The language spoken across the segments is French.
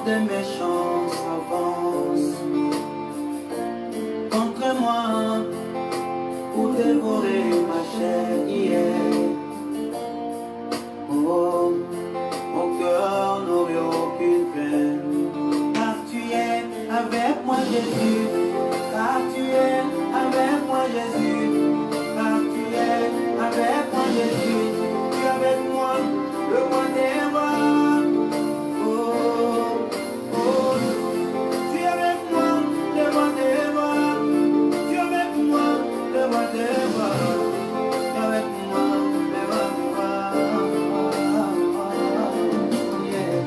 tes méchants s'avancent contre moi pour dévorer ma chair hier. Oh, mon cœur n'aurait aucune peine, car tu es avec moi Jésus, car tu es avec moi Jésus, car tu es avec moi Jésus, tu es avec moi, le roi des rois. Oh, oh, tu es avec moi, le roi des rois, tu es avec moi, le roi des rois, tu es avec moi, le roi des rois. Yeah.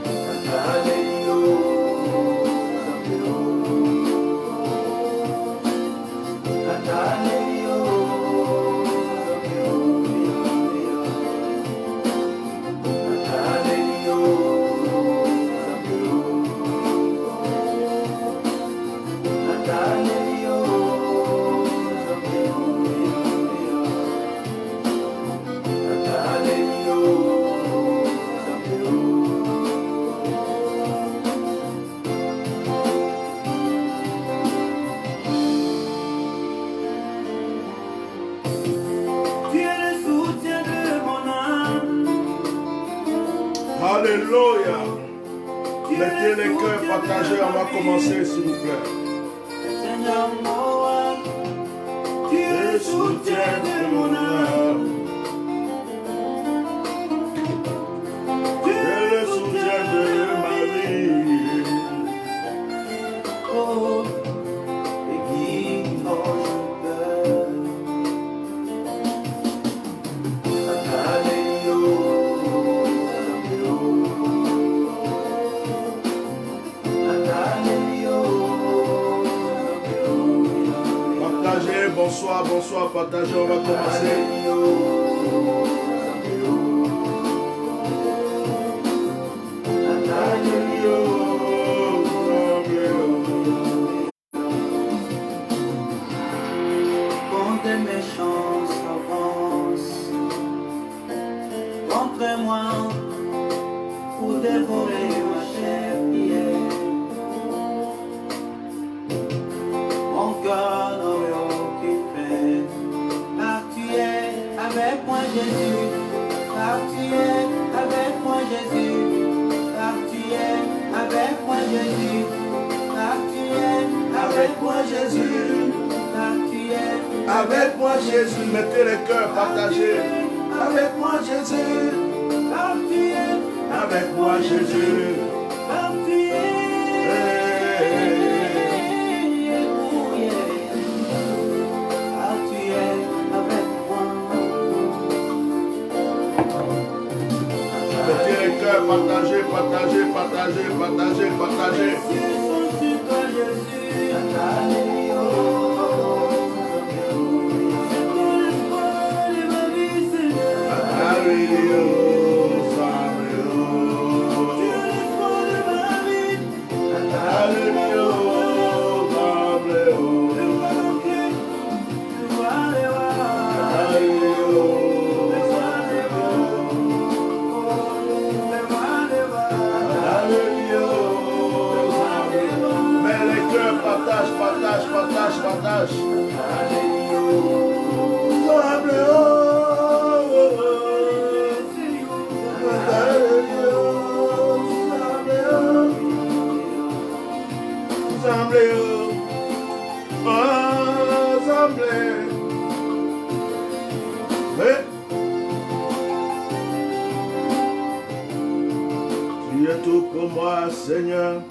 Alléluia. Alléluia. Mettez les cœurs partagés, on va commencer s'il vous plaît. Seigneur moi, tu es le soutien de mon âme. Tu es le soutien de ma vie. Oh, et qui mange peur. Bonsoir, bonsoir, partagez, on va commencer. Quand des méchants s'avancent contre moi pour dévorer ma chair hier, mon cœur n'aurait aucune peine, car tu es avec moi Jésus, car tu es avec moi Jésus, car tu es avec moi Jésus, car tu es avec moi Jésus, car tu es avec moi Jésus, mettez les cœurs partagés. avec moi Jésus, car tu es Avec moi Jésus, car tu es. mettez les cœurs partagés, partagez, partagez, partagez, partagez. Partage. Tu es tout pour moi, Seigneur.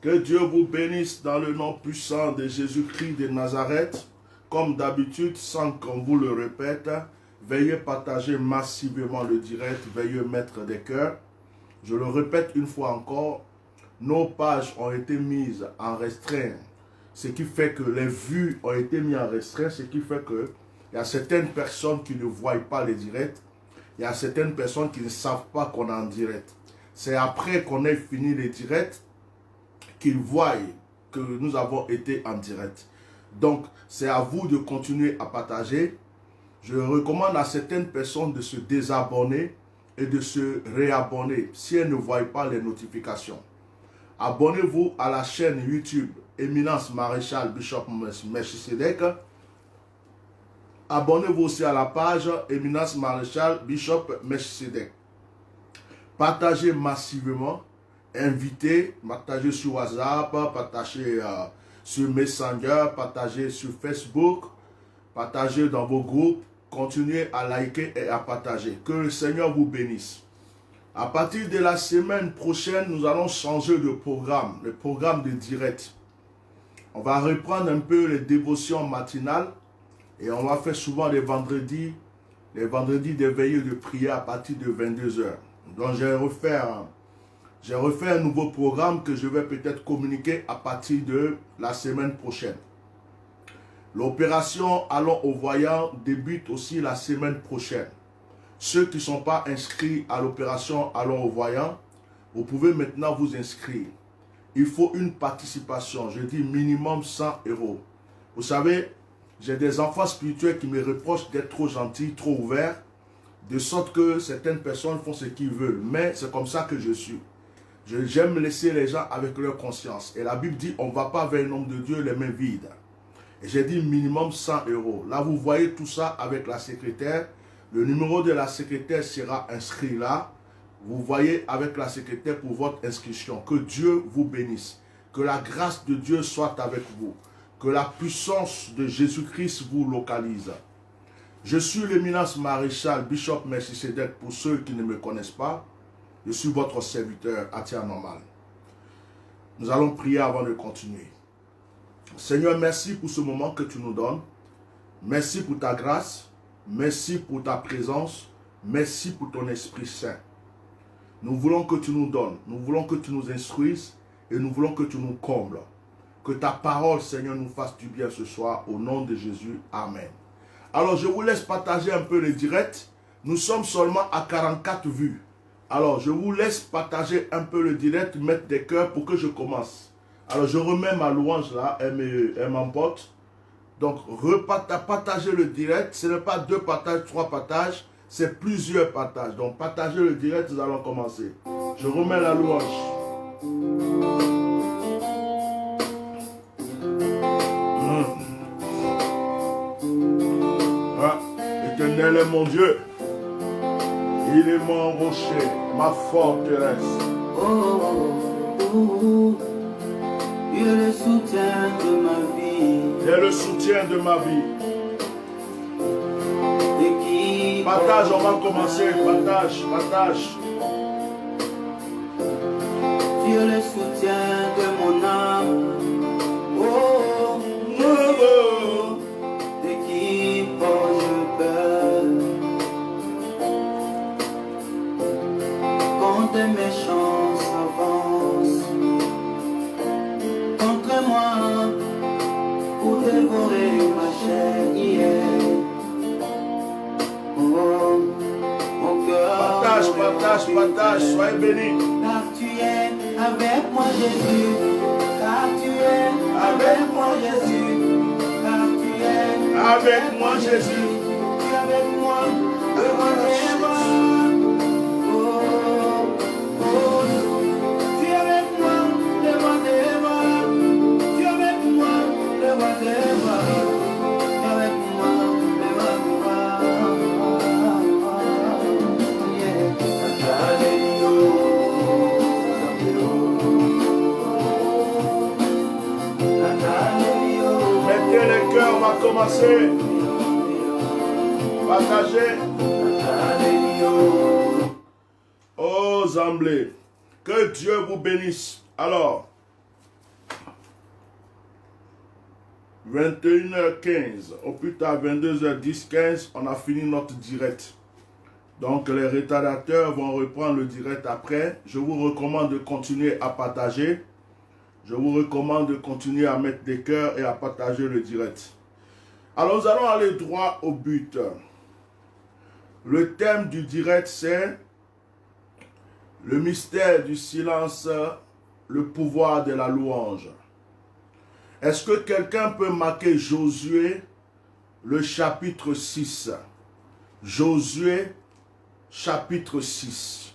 Que Dieu vous bénisse dans le nom puissant de Jésus-Christ de Nazareth. Comme d'habitude, sans qu'on vous le répète, veuillez partager massivement le direct, veuillez mettre des cœurs. Je le répète une fois encore, nos pages ont été mises en restreint, ce qui fait que les vues ont été mises en restreint, ce qui fait que il y a certaines personnes qui ne voient pas les directs, il y a certaines personnes qui ne savent pas qu'on est en direct. C'est après qu'on ait fini les directs qu'ils voient que nous avons été en direct. Donc, c'est à vous de continuer à partager. Je recommande à certaines personnes de se désabonner et de se réabonner si elle ne voit pas les notifications. Abonnez-vous à la chaîne YouTube Éminence Maréchal Bishop Melchisedec. Abonnez-vous aussi à la page Éminence Maréchal Bishop Melchisedec. Partagez massivement, invitez, partagez sur WhatsApp, partagez sur Messenger, partagez sur Facebook, partagez dans vos groupes, continuez à liker et à partager. Que le Seigneur vous bénisse. À partir de la semaine prochaine, nous allons changer de programme, le programme de direct. On va reprendre un peu les dévotions matinales et on va faire souvent les vendredis des veillées de prière à partir de 22 h. Donc j'ai refait un nouveau programme que je vais peut-être communiquer à partir de la semaine prochaine. L'opération Allons au voyant débute aussi la semaine prochaine. Ceux qui ne sont pas inscrits à l'opération Allons au voyant, vous pouvez maintenant vous inscrire. Il faut une participation, je dis minimum 100 €. Vous savez, j'ai des enfants spirituels qui me reprochent d'être trop gentils, trop ouverts, de sorte que certaines personnes font ce qu'ils veulent. Mais c'est comme ça que je suis. J'aime laisser les gens avec leur conscience. Et la Bible dit, on ne va pas vers un homme de Dieu les mains vides. Et j'ai dit minimum 100 €. Là, vous voyez tout ça avec la secrétaire. Le numéro de la secrétaire sera inscrit là. Vous voyez avec la secrétaire pour votre inscription. Que Dieu vous bénisse. Que la grâce de Dieu soit avec vous. Que la puissance de Jésus-Christ vous localise. Je suis l'éminence maréchal Bishop Melchisedec pour ceux qui ne me connaissent pas. Je suis votre serviteur à Tia Normal. Nous allons prier avant de continuer. Seigneur, merci pour ce moment que tu nous donnes. Merci pour ta grâce. Merci pour ta présence. Merci pour ton Esprit Saint. Nous voulons que tu nous donnes. Nous voulons que tu nous instruises. Et nous voulons que tu nous combles. Que ta parole, Seigneur, nous fasse du bien ce soir. Au nom de Jésus. Amen. Alors, je vous laisse partager un peu le direct. Nous sommes seulement à 44 vues. Alors, je vous laisse partager un peu le direct, mettre des cœurs pour que je commence. Alors, je remets ma louange là, elle m'emporte. Donc, partagez le direct. Ce n'est pas 2 partages, 3 partages, c'est plusieurs partages. Donc, partagez le direct, nous allons commencer. Je remets la louange. Éternel est mon Dieu. Il est mon rocher, ma forteresse. Il est le soutien de ma vie. Il est le soutien de ma vie. Partage, on va commencer. Partage. Tu es le soutien de mon âme. De qui porte peur. Quand des méchants s'avancent contre moi pour dévorer ma chair hier. Oh, mon cœur. Partage, soyez bénis. Car tu es avec moi Jésus. Car tu es avec moi Jésus. Car tu es avec moi Jésus. Tu es avec moi devant les bras. Tu es avec moi devant les bras. Tu es avec moi devant les bras. Tu es avec moi devant les bras. Mettez les cœurs, on va commencer. Partagez. Oh, Zamblé. Que Dieu vous bénisse. Alors, 21h15, au plus tard 22h10, 15, on a fini notre direct. Donc, les retardateurs vont reprendre le direct après. Je vous recommande de continuer à partager. Je vous recommande de continuer à mettre des cœurs et à partager le direct. Alors, nous allons aller droit au but. Le thème du direct, c'est le mystère du silence, le pouvoir de la louange. Est-ce que quelqu'un peut marquer Josué, le chapitre 6? Josué, chapitre 6.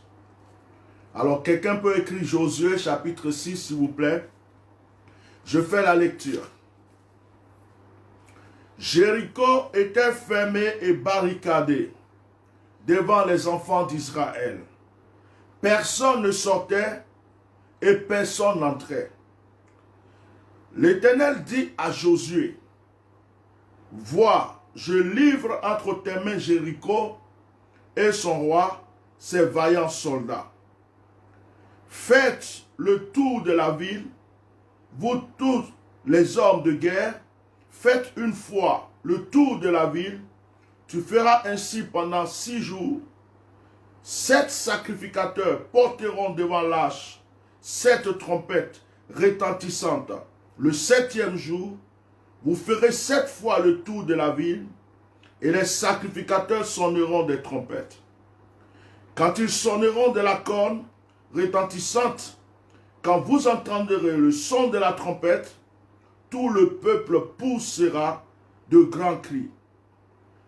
Alors, quelqu'un peut écrire Josué, chapitre 6, s'il vous plaît. Je fais la lecture. Jéricho était fermé et barricadé devant les enfants d'Israël. Personne ne sortait et personne n'entrait. L'Éternel dit à Josué, « Vois, je livre entre tes mains Jéricho et son roi, ses vaillants soldats. Faites le tour de la ville, vous tous les hommes de guerre, faites une fois le tour de la ville. Tu feras ainsi pendant 6 jours. 7 sacrificateurs porteront devant l'arche 7 trompettes retentissantes. Le 7e jour, vous ferez 7 fois le tour de la ville et les sacrificateurs sonneront des trompettes. Quand ils sonneront de la corne retentissante, quand vous entendrez le son de la trompette, tout le peuple poussera de grands cris.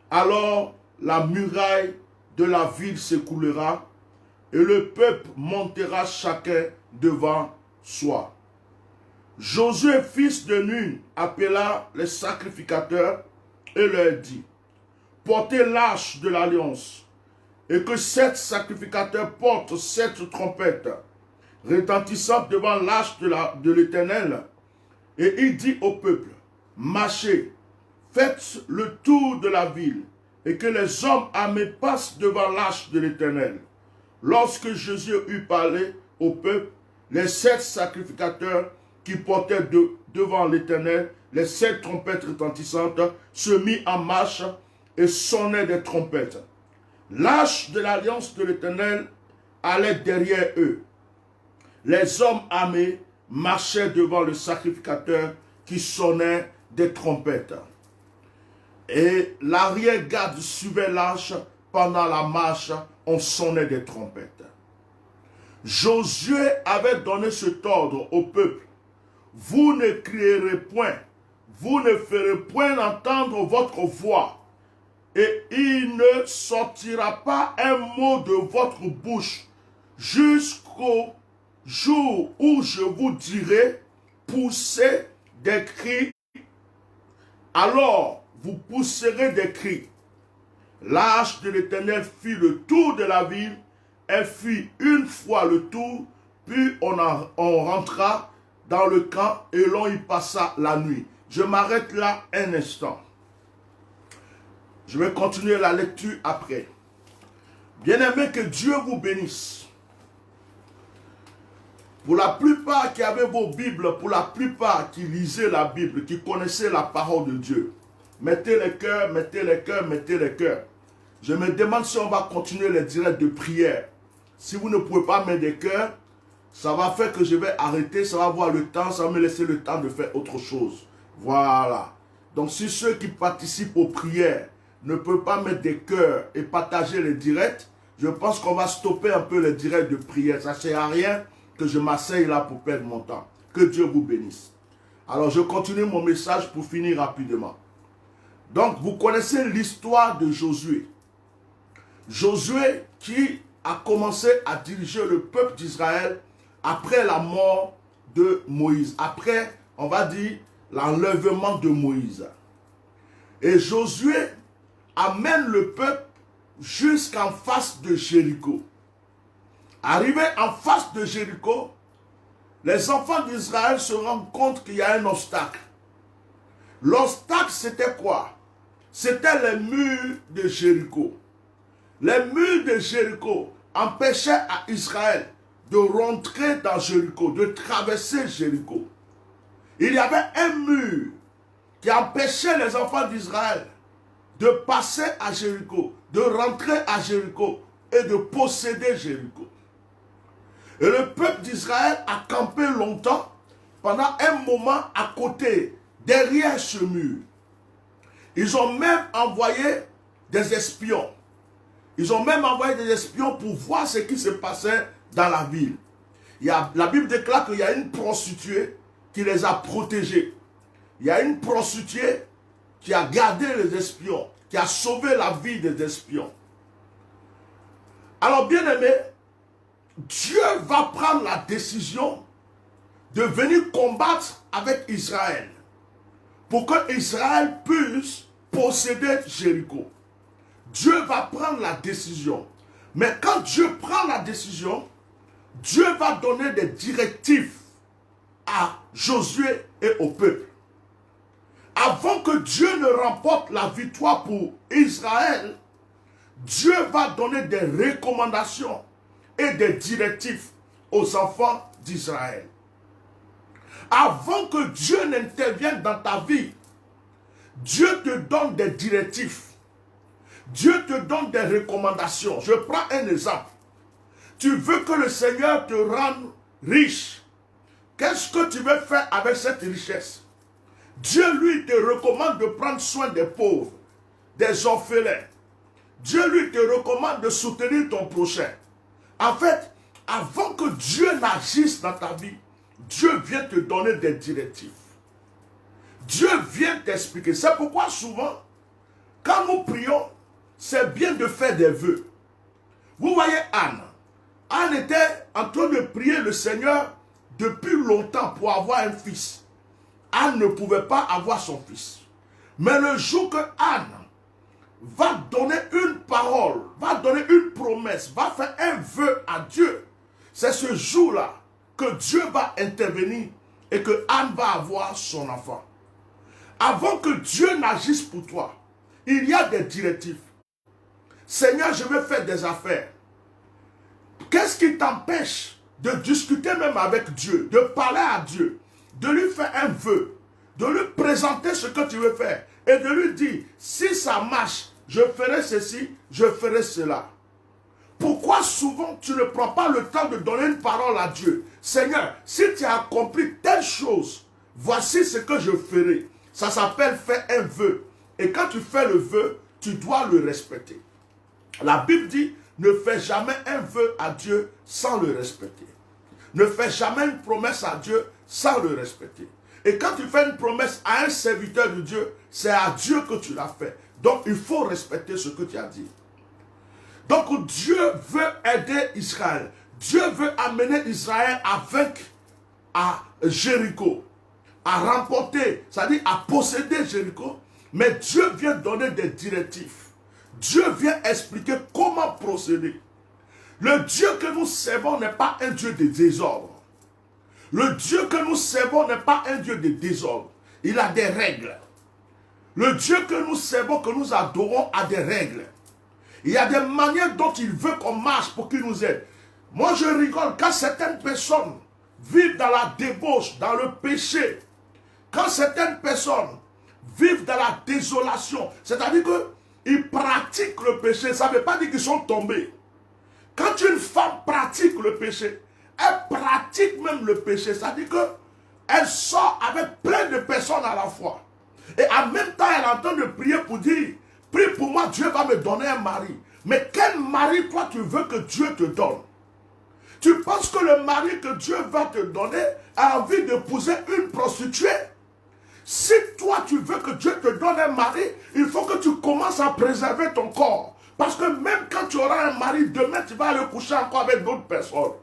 Alors la muraille de la ville s'écoulera et le peuple montera chacun devant soi. Josué, fils de Nun, appela les sacrificateurs et leur dit, portez l'arche de l'alliance et que 7 sacrificateurs portent 7 trompettes retentissantes devant l'arche de l'Éternel. Et il dit au peuple, marchez, faites le tour de la ville et que les hommes armés passent devant l'arche de l'Éternel. Lorsque Josué eut parlé au peuple, les 7 sacrificateurs qui portaient devant l'Éternel les 7 trompettes retentissantes se mirent en marche et sonnaient des trompettes. L'arche de l'alliance de l'Éternel allait derrière eux. Les hommes armés marchaient devant le sacrificateur qui sonnait des trompettes. Et l'arrière-garde suivait l'arche. Pendant la marche, on sonnait des trompettes. Josué avait donné cet ordre au peuple. Vous ne crierez point, vous ne ferez point entendre votre voix, et il ne sortira pas un mot de votre bouche jusqu'au jour où je vous dirai, poussez des cris. Alors vous pousserez des cris. L'arche de l'Éternel fit le tour de la ville. Elle fit une fois le tour, puis on rentra dans le camp et l'on y passa la nuit. Je m'arrête là un instant. Je vais continuer la lecture après. Bien-aimés, que Dieu vous bénisse. Pour la plupart qui avaient vos Bibles, pour la plupart qui lisaient la Bible, qui connaissaient la parole de Dieu, mettez les cœurs, mettez les cœurs, mettez les cœurs. Je me demande si on va continuer les directs de prière. Si vous ne pouvez pas mettre des cœurs, ça va faire que je vais arrêter, ça va avoir le temps, ça va me laisser le temps de faire autre chose. Voilà. Donc si ceux qui participent aux prières ne peuvent pas mettre des cœurs et partager les directs, je pense qu'on va stopper un peu les directs de prière. Ça ne sert à rien que je m'asseye là pour perdre mon temps. Que Dieu vous bénisse. Alors je continue mon message pour finir rapidement. Donc vous connaissez l'histoire de Josué. Josué qui a commencé à diriger le peuple d'Israël après la mort de Moïse. Après, on va dire, l'enlèvement de Moïse. Et Josué amène le peuple jusqu'en face de Jéricho. Arrivé en face de Jéricho, les enfants d'Israël se rendent compte qu'il y a un obstacle. L'obstacle, c'était quoi? C'était les murs de Jéricho. Les murs de Jéricho empêchaient à Israël de rentrer dans Jéricho, de traverser Jéricho. Il y avait un mur qui empêchait les enfants d'Israël de passer à Jéricho, de rentrer à Jéricho et de posséder Jéricho. Et le peuple d'Israël a campé longtemps, pendant un moment à côté, derrière ce mur. Ils ont même envoyé des espions. Ils ont même envoyé des espions pour voir ce qui se passait dans la ville. La Bible déclare qu'il y a une prostituée qui les a protégés. Il y a une prostituée qui a gardé les espions, qui a sauvé la vie des espions. Alors bien aimé, Dieu va prendre la décision de venir combattre avec Israël pour que Israël puisse posséder Jéricho. Dieu va prendre la décision. Mais quand Dieu prend la décision, Dieu va donner des directives à Josué et au peuple. Avant que Dieu ne remporte la victoire pour Israël, Dieu va donner des recommandations et des directives aux enfants d'Israël. Avant que Dieu n'intervienne dans ta vie, Dieu te donne des directives. Dieu te donne des recommandations. Je prends un exemple. Tu veux que le Seigneur te rende riche. Qu'est-ce que tu veux faire avec cette richesse? Dieu, lui, te recommande de prendre soin des pauvres, des orphelins. Dieu, lui, te recommande de soutenir ton prochain. En fait, avant que Dieu n'agisse dans ta vie, Dieu vient te donner des directives. Dieu vient t'expliquer. C'est pourquoi souvent, quand nous prions, c'est bien de faire des vœux. Vous voyez Anne. Anne était en train de prier le Seigneur depuis longtemps pour avoir un fils. Anne ne pouvait pas avoir son fils. Mais le jour que Anne va donner une parole, va donner une promesse, va faire un vœu à Dieu, c'est ce jour-là que Dieu va intervenir et que Anne va avoir son enfant. Avant que Dieu n'agisse pour toi, il y a des directives. Seigneur, je veux faire des affaires. Qu'est-ce qui t'empêche de discuter même avec Dieu, de parler à Dieu, de lui faire un vœu, de lui présenter ce que tu veux faire et de lui dire, si ça marche, je ferai ceci, je ferai cela. Pourquoi souvent tu ne prends pas le temps de donner une parole à Dieu? Seigneur, si tu as accompli telle chose, voici ce que je ferai. Ça s'appelle faire un vœu. Et quand tu fais le vœu, tu dois le respecter. La Bible dit, ne fais jamais un vœu à Dieu sans le respecter. Ne fais jamais une promesse à Dieu sans le respecter. Et quand tu fais une promesse à un serviteur de Dieu, c'est à Dieu que tu l'as fait. Donc il faut respecter ce que tu as dit. Donc Dieu veut aider Israël. Dieu veut amener Israël à vaincre à Jéricho, à remporter, c'est-à-dire à posséder Jéricho. Mais Dieu vient donner des directives. Dieu vient expliquer comment procéder. Le Dieu que nous servons n'est pas un Dieu de désordre. Le Dieu que nous servons n'est pas un Dieu de désordre. Il a des règles. Le Dieu que nous servons, que nous adorons, a des règles. Il y a des manières dont il veut qu'on marche pour qu'il nous aide. Moi, je rigole quand certaines personnes vivent dans la débauche, dans le péché. Quand certaines personnes vivent dans la désolation, c'est-à-dire qu'ils pratiquent le péché, ça ne veut pas dire qu'ils sont tombés. Quand une femme pratique le péché, elle pratique même le péché, c'est-à-dire qu'elle sort avec plein de personnes à la fois. Et en même temps, elle est en train de prier pour dire, prie pour moi, Dieu va me donner un mari. Mais quel mari, toi, tu veux que Dieu te donne? Tu penses que le mari que Dieu va te donner a envie d'épouser une prostituée? Si toi, tu veux que Dieu te donne un mari, il faut que tu commences à préserver ton corps. Parce que même quand tu auras un mari, demain, tu vas aller coucher encore avec d'autres personnes.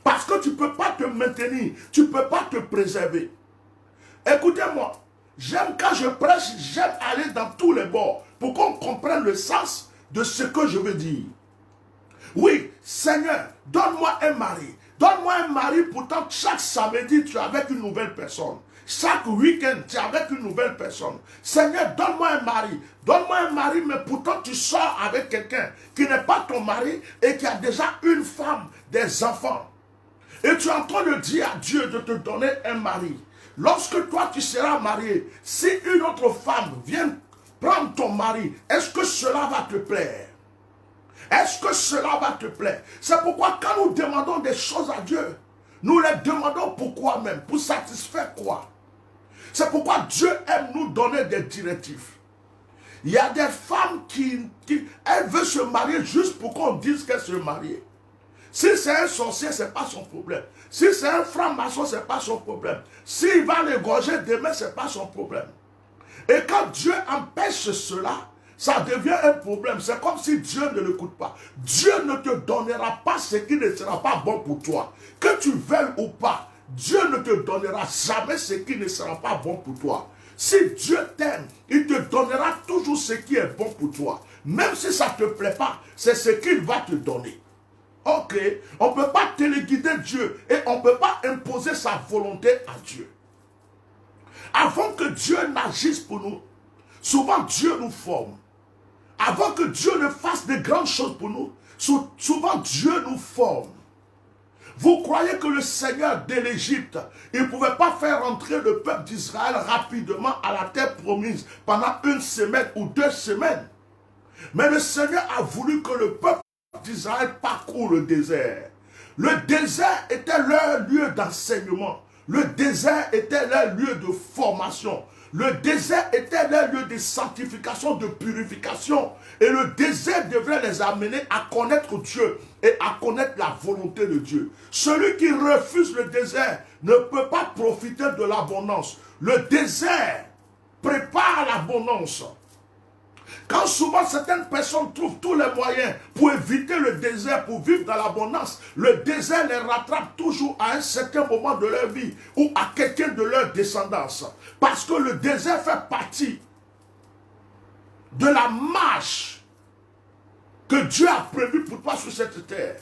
Parce que tu ne peux pas te maintenir, tu ne peux pas te préserver. Écoutez-moi, j'aime quand je prêche, j'aime aller dans tous les bords pour qu'on comprenne le sens de ce que je veux dire. Oui, Seigneur, donne-moi un mari. Donne-moi un mari, pourtant chaque samedi, tu es avec une nouvelle personne. Chaque week-end, tu es avec une nouvelle personne. Seigneur, donne-moi un mari. Donne-moi un mari, mais pourtant tu sors avec quelqu'un qui n'est pas ton mari et qui a déjà une femme, des enfants. Et tu es en train de dire à Dieu de te donner un mari. Lorsque toi tu seras marié, si une autre femme vient prendre ton mari, est-ce que cela va te plaire? Est-ce que cela va te plaire? C'est pourquoi quand nous demandons des choses à Dieu, nous les demandons pourquoi même? Pour satisfaire quoi? C'est pourquoi Dieu aime nous donner des directives. Il y a des femmes qui elles veulent se marier juste pour qu'on dise qu'elles se marient. Si c'est un sorcier, ce n'est pas son problème. Si c'est un franc-maçon, ce n'est pas son problème. S'il va l'égorger demain, ce n'est pas son problème. Et quand Dieu empêche cela, ça devient un problème. C'est comme si Dieu ne l'écoute pas. Dieu ne te donnera pas ce qui ne sera pas bon pour toi. Que tu veuilles ou pas, Dieu ne te donnera jamais ce qui ne sera pas bon pour toi. Si Dieu t'aime, il te donnera toujours ce qui est bon pour toi. Même si ça ne te plaît pas, c'est ce qu'il va te donner. Ok, on ne peut pas téléguider Dieu et on ne peut pas imposer sa volonté à Dieu. Avant que Dieu n'agisse pour nous, souvent Dieu nous forme. Avant que Dieu ne fasse de grandes choses pour nous, souvent Dieu nous forme. Vous croyez que le Seigneur de l'Égypte, il ne pouvait pas faire entrer le peuple d'Israël rapidement à la terre promise pendant 1 semaine ou 2 semaines? Mais le Seigneur a voulu que le peuple d'Israël parcourt le désert. Le désert était leur lieu d'enseignement. Le désert était leur lieu de formation. Le désert était leur lieu de sanctification, de purification. Et le désert devrait les amener à connaître Dieu et à connaître la volonté de Dieu. Celui qui refuse le désert ne peut pas profiter de l'abondance. Le désert prépare l'abondance. Quand souvent certaines personnes trouvent tous les moyens pour éviter le désert, pour vivre dans l'abondance, le désert les rattrape toujours à un certain moment de leur vie ou à quelqu'un de leur descendance. Parce que le désert fait partie de la marche que Dieu a prévue pour toi sur cette terre.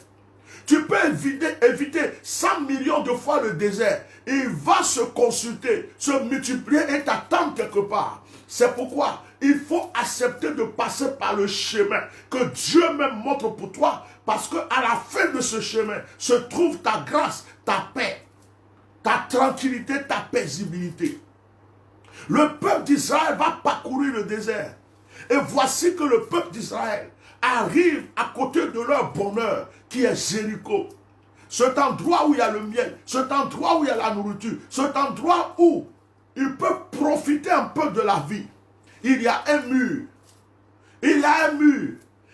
Tu peux éviter 100 millions de fois le désert. Il va se consulter, se multiplier et t'attendre quelque part. C'est pourquoi il faut accepter de passer par le chemin que Dieu même montre pour toi. Parce qu'à la fin de ce chemin se trouve ta grâce, ta paix, ta tranquillité, ta paisibilité. Le peuple d'Israël va parcourir le désert. Et voici que le peuple d'Israël arrive à côté de leur bonheur qui est Jéricho. Cet endroit où il y a le miel, cet endroit où il y a la nourriture, cet endroit où ils peuvent profiter un peu de la vie. Il y a un mur. Il y a un mur.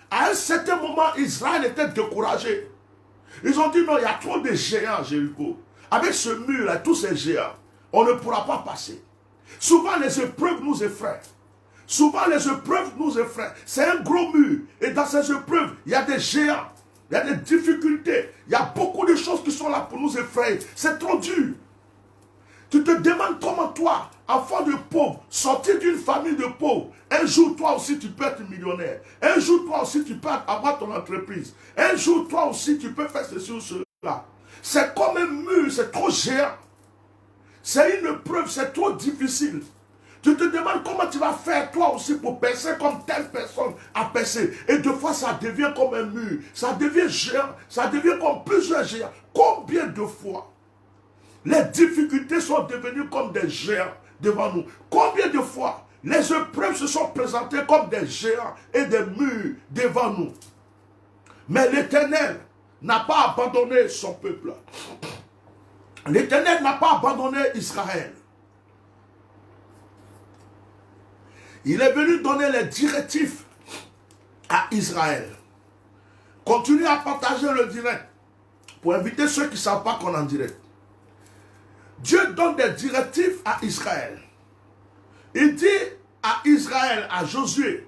À un certain moment, Israël était découragé. Ils ont dit non, il y a trop de géants à Jéricho. Avec ce mur-là, tous ces géants, on ne pourra pas passer. Souvent, les épreuves nous effraient. Souvent, les épreuves nous effraient. C'est un gros mur. Et dans ces épreuves, il y a des géants. Il y a des difficultés. Il y a beaucoup de choses qui sont là pour nous effrayer. C'est trop dur. Tu te demandes comment toi, enfant de pauvre, sorti d'une famille de pauvres, un jour toi aussi tu peux être millionnaire. Un jour toi aussi tu peux avoir ton entreprise. Un jour toi aussi tu peux faire ceci ou cela. C'est comme un mur, c'est trop géant. C'est une épreuve, c'est trop difficile. Tu te demandes comment tu vas faire toi aussi pour percer comme telle personne a percé. Et deux fois ça devient comme un mur. Ça devient géant. Ça devient comme plusieurs géants. Combien de fois les difficultés sont devenues comme des géants devant nous? Combien de fois les épreuves se sont présentées comme des géants et des murs devant nous? Mais l'Éternel n'a pas abandonné son peuple. L'Éternel n'a pas abandonné Israël. Il est venu donner les directives à Israël. Continuez à partager le direct pour inviter ceux qui ne savent pas qu'on est en direct. Dieu donne des directives à Israël. Il dit à Israël, à Josué,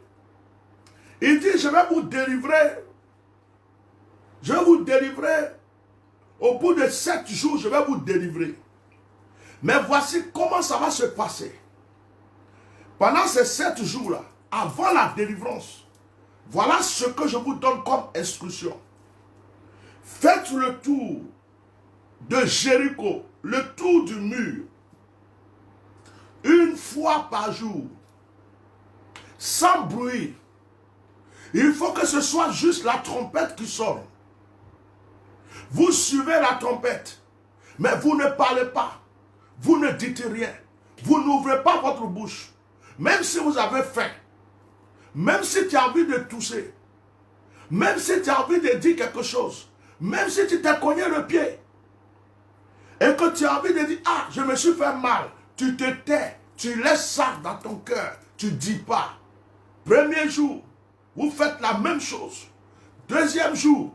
il dit, je vais vous délivrer. Je vais vous délivrer. Au bout de 7 jours, je vais vous délivrer. Mais voici comment ça va se passer. Pendant ces 7 jours-là, avant la délivrance, voilà ce que je vous donne comme instruction. Faites le tour de Jéricho, le tour du mur, une fois par jour, sans bruit. Il faut que ce soit juste la trompette qui sonne. Vous suivez la trompette, mais vous ne parlez pas, vous ne dites rien, vous n'ouvrez pas votre bouche. Même si vous avez faim, même si tu as envie de tousser, même si tu as envie de dire quelque chose, même si tu t'es cogné le pied, et que tu as envie de dire, ah, je me suis fait mal, tu te tais, tu laisses ça dans ton cœur, tu ne dis pas. Premier jour, vous faites la même chose. Deuxième jour,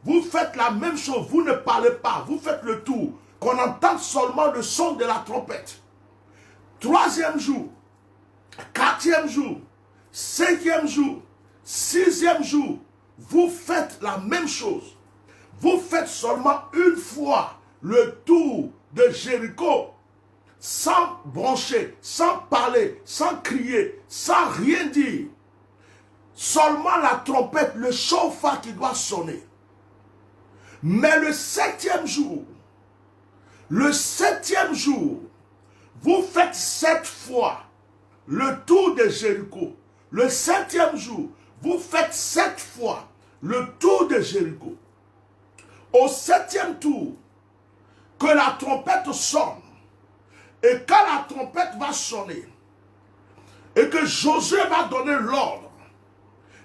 vous faites la même chose, vous ne parlez pas, vous faites le tour, qu'on entende seulement le son de la trompette. Troisième jour, 4e jour, 5e jour, 6e jour, vous faites la même chose. Vous faites seulement une fois le tour de Jéricho, sans broncher, sans parler, sans crier, sans rien dire. Seulement la trompette, le chauffard qui doit sonner. Mais le 7e jour, vous faites 7 fois le tour de Jéricho. Le 7e jour, vous faites 7 fois le tour de Jéricho. Au 7e tour, que la trompette sonne. Et quand la trompette va sonner, et que Josué va donner l'ordre,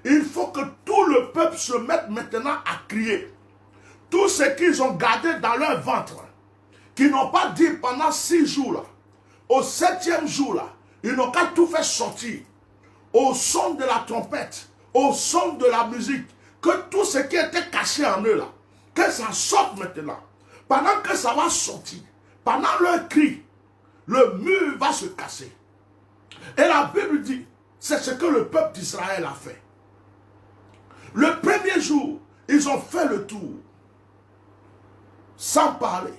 il faut que tout le peuple se mette maintenant à crier. Tout ce qu'ils ont gardé dans leur ventre, qui n'ont pas dit pendant 6 jours là, au 7e jour là, ils n'ont qu'à tout faire sortir. Au son de la trompette, au son de la musique, que tout ce qui était caché en eux là, que ça sorte maintenant. Pendant que ça va sortir, pendant leur cri, le mur va se casser. Et la Bible dit, c'est ce que le peuple d'Israël a fait. Le premier jour, ils ont fait le tour, sans parler.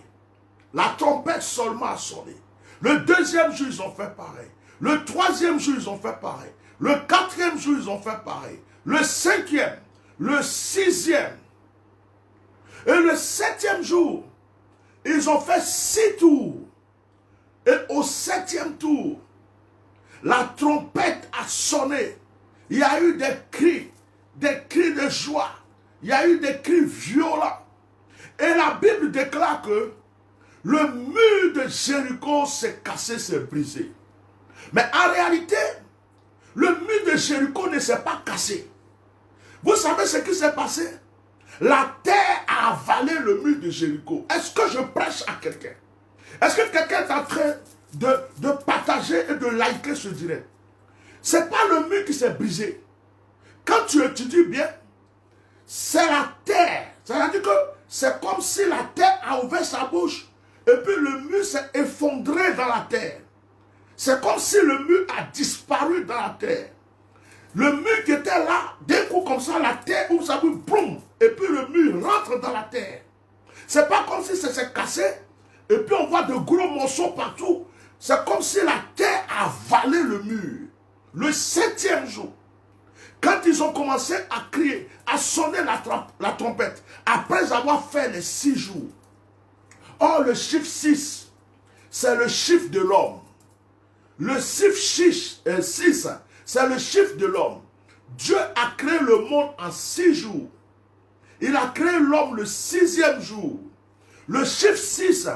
La trompette seulement a sonné. Le 2e jour, ils ont fait pareil. Le 3e jour, ils ont fait pareil. Le 4e jour, ils ont fait pareil. Le 5e, le 6e. Et le 7e jour, ils ont fait 6 tours. Et au 7e tour, la trompette a sonné. Il y a eu des cris de joie. Il y a eu des cris violents. Et la Bible déclare que le mur de Jéricho s'est cassé, s'est brisé. Mais en réalité, le mur de Jéricho ne s'est pas cassé. Vous savez ce qui s'est passé? La terre a avalé le mur de Jéricho. Est-ce que je prêche à quelqu'un? Est-ce que quelqu'un est en train de partager et de liker ce direct? Ce n'est pas le mur qui s'est brisé. Quand tu étudies bien, c'est la terre. C'est-à-dire que c'est comme si la terre a ouvert sa bouche et puis le mur s'est effondré dans la terre. C'est comme si le mur a disparu dans la terre. Le mur qui était là, d'un coup comme ça, la terre ouvre sa bouche, boum, et puis le mur rentre dans la terre. C'est pas comme si ça s'est cassé et puis on voit de gros morceaux partout. C'est comme si la terre a avalé le mur. Le 7e jour, quand ils ont commencé à crier, à sonner la trompette, après avoir fait les 6 jours. Or, le chiffre 6, c'est le chiffre de l'homme. Le chiffre 6, c'est le chiffre de l'homme. Dieu a créé le monde en 6 jours. Il a créé l'homme le 6e jour. Le chiffre 6,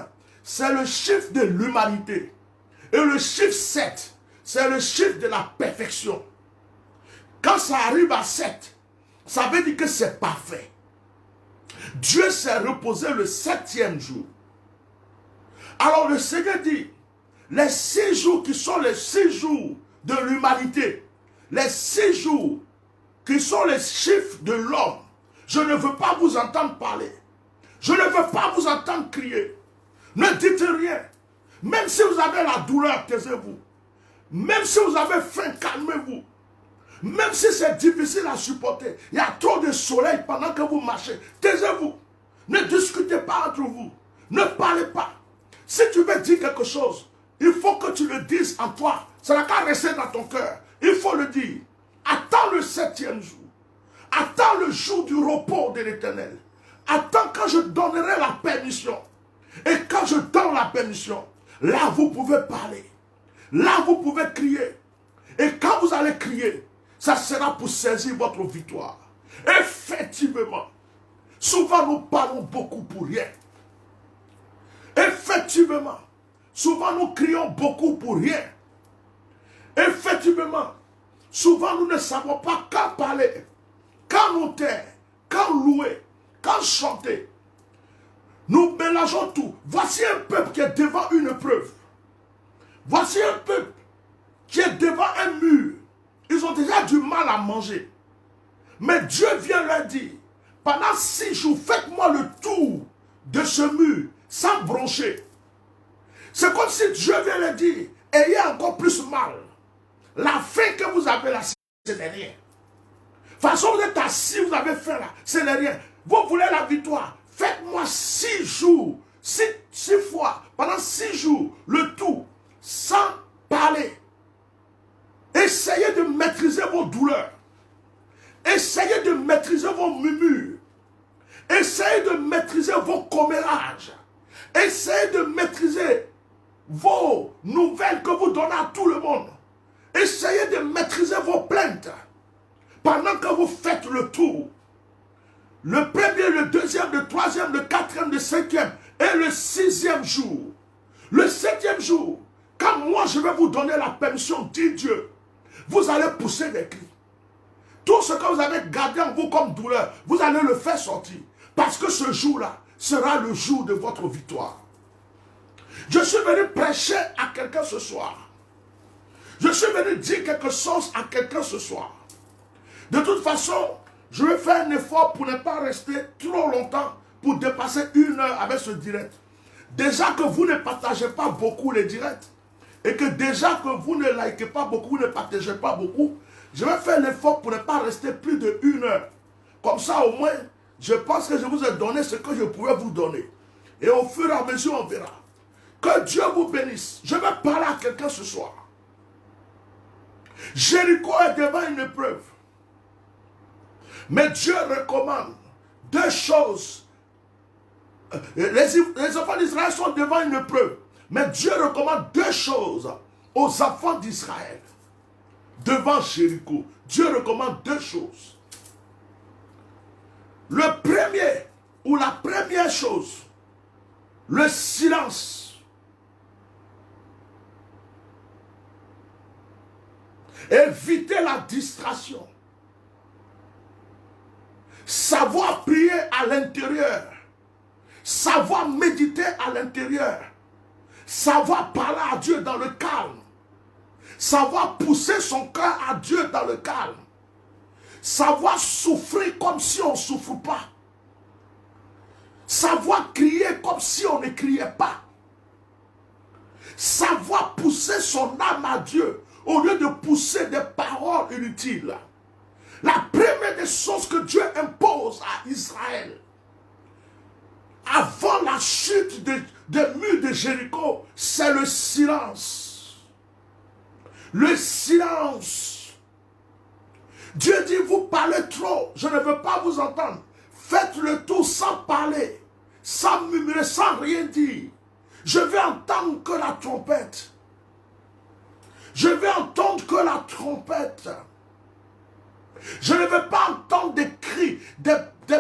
c'est le chiffre de l'humanité. Et le chiffre 7, c'est le chiffre de la perfection. Quand ça arrive à 7, ça veut dire que c'est parfait. Dieu s'est reposé le 7e jour. Alors le Seigneur dit, les 6 jours qui sont les 6 jours de l'humanité, les 6 jours qui sont les chiffres de l'homme, je ne veux pas vous entendre parler. Je ne veux pas vous entendre crier. Ne dites rien. Même si vous avez la douleur, taisez-vous. Même si vous avez faim, calmez-vous. Même si c'est difficile à supporter, il y a trop de soleil pendant que vous marchez, taisez-vous. Ne discutez pas entre vous. Ne parlez pas. Si tu veux dire quelque chose, il faut que tu le dises en toi. Ça n'a qu'à rester dans ton cœur. Il faut le dire. Attends le 7e jour. Attends le jour du repos de l'Éternel. Attends quand je donnerai la permission. Et quand je donne la permission, là vous pouvez parler. Là vous pouvez crier. Et quand vous allez crier, ça sera pour saisir votre victoire. Effectivement, souvent nous parlons beaucoup pour rien. Effectivement, souvent nous crions beaucoup pour rien. Effectivement, souvent nous ne savons pas quand parler, quand nous taire, quand louer, quand chanter. Nous mélangeons tout. Voici un peuple qui est devant une épreuve. Voici un peuple qui est devant un mur. Ils ont déjà du mal à manger. Mais Dieu vient leur dire, pendant 6 jours, faites-moi le tour de ce mur sans broncher. C'est comme si Dieu vient leur dire, ayez encore plus mal. La faim que vous avez là, ce n'est rien. De toute façon, vous êtes assis, vous avez faim là, ce n'est rien. Vous voulez la victoire. Faites-moi 6 jours, 6 fois, pendant 6 jours, le tout, sans parler. Essayez de maîtriser vos douleurs. Essayez de maîtriser vos murmures. Essayez de maîtriser vos commérages. Essayez de maîtriser vos nouvelles que vous donnez à tout le monde. Essayez de maîtriser vos plaintes. Pendant que vous faites le tour. Le premier, le deuxième, le troisième, le quatrième, le cinquième et le 6e jour. Le 7e jour, quand moi je vais vous donner la permission, dit Dieu, vous allez pousser des cris. Tout ce que vous avez gardé en vous comme douleur, vous allez le faire sortir. Parce que ce jour-là sera le jour de votre victoire. Je suis venu prêcher à quelqu'un ce soir. Je suis venu dire quelque chose à quelqu'un ce soir. De toute façon, je vais faire un effort pour ne pas rester trop longtemps pour dépasser 1 heure avec ce direct. Déjà que vous ne partagez pas beaucoup les directs et que déjà que vous ne likez pas beaucoup, vous ne partagez pas beaucoup, je vais faire l'effort pour ne pas rester plus de 1 heure. Comme ça, au moins, je pense que je vous ai donné ce que je pouvais vous donner. Et au fur et à mesure, on verra. Que Dieu vous bénisse. Je vais parler à quelqu'un ce soir. Jéricho est devant une épreuve. Mais Dieu recommande 2 choses. Les enfants d'Israël sont devant une épreuve. Mais Dieu recommande 2 choses aux enfants d'Israël. Devant Jéricho, Dieu recommande 2 choses. Le premier, ou la première chose, le silence. Éviter la distraction. Savoir prier à l'intérieur. Savoir méditer à l'intérieur. Savoir parler à Dieu dans le calme. Savoir pousser son cœur à Dieu dans le calme. Savoir souffrir comme si on ne souffre pas. Savoir crier comme si on ne criait pas. Savoir pousser son âme à Dieu au lieu de pousser des paroles inutiles. La première des choses que Dieu impose à Israël, avant la chute des murs de Jéricho, c'est le silence. Le silence. Dieu dit, vous parlez trop, je ne veux pas vous entendre. Faites le tout sans parler, sans murmurer, sans rien dire. Je vais entendre que la trompette. Je vais entendre que la trompette. Je ne veux pas entendre des cris, des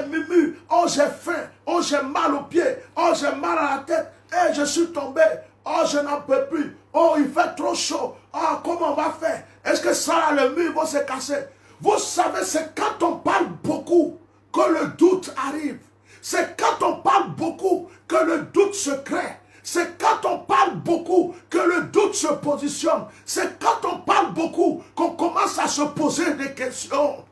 murmures. Oh, j'ai faim. Oh, j'ai mal aux pieds. Oh, j'ai mal à la tête. Eh, je suis tombé. Oh, je n'en peux plus. Oh, il fait trop chaud. Ah, comment on va faire? Est-ce que ça, le mur va se casser? Vous savez, c'est quand on parle beaucoup que le doute arrive. C'est quand on parle beaucoup que le doute se crée. C'est quand on parle beaucoup que le doute se positionne. C'est quand on parle beaucoup qu'on commence à se poser des questions.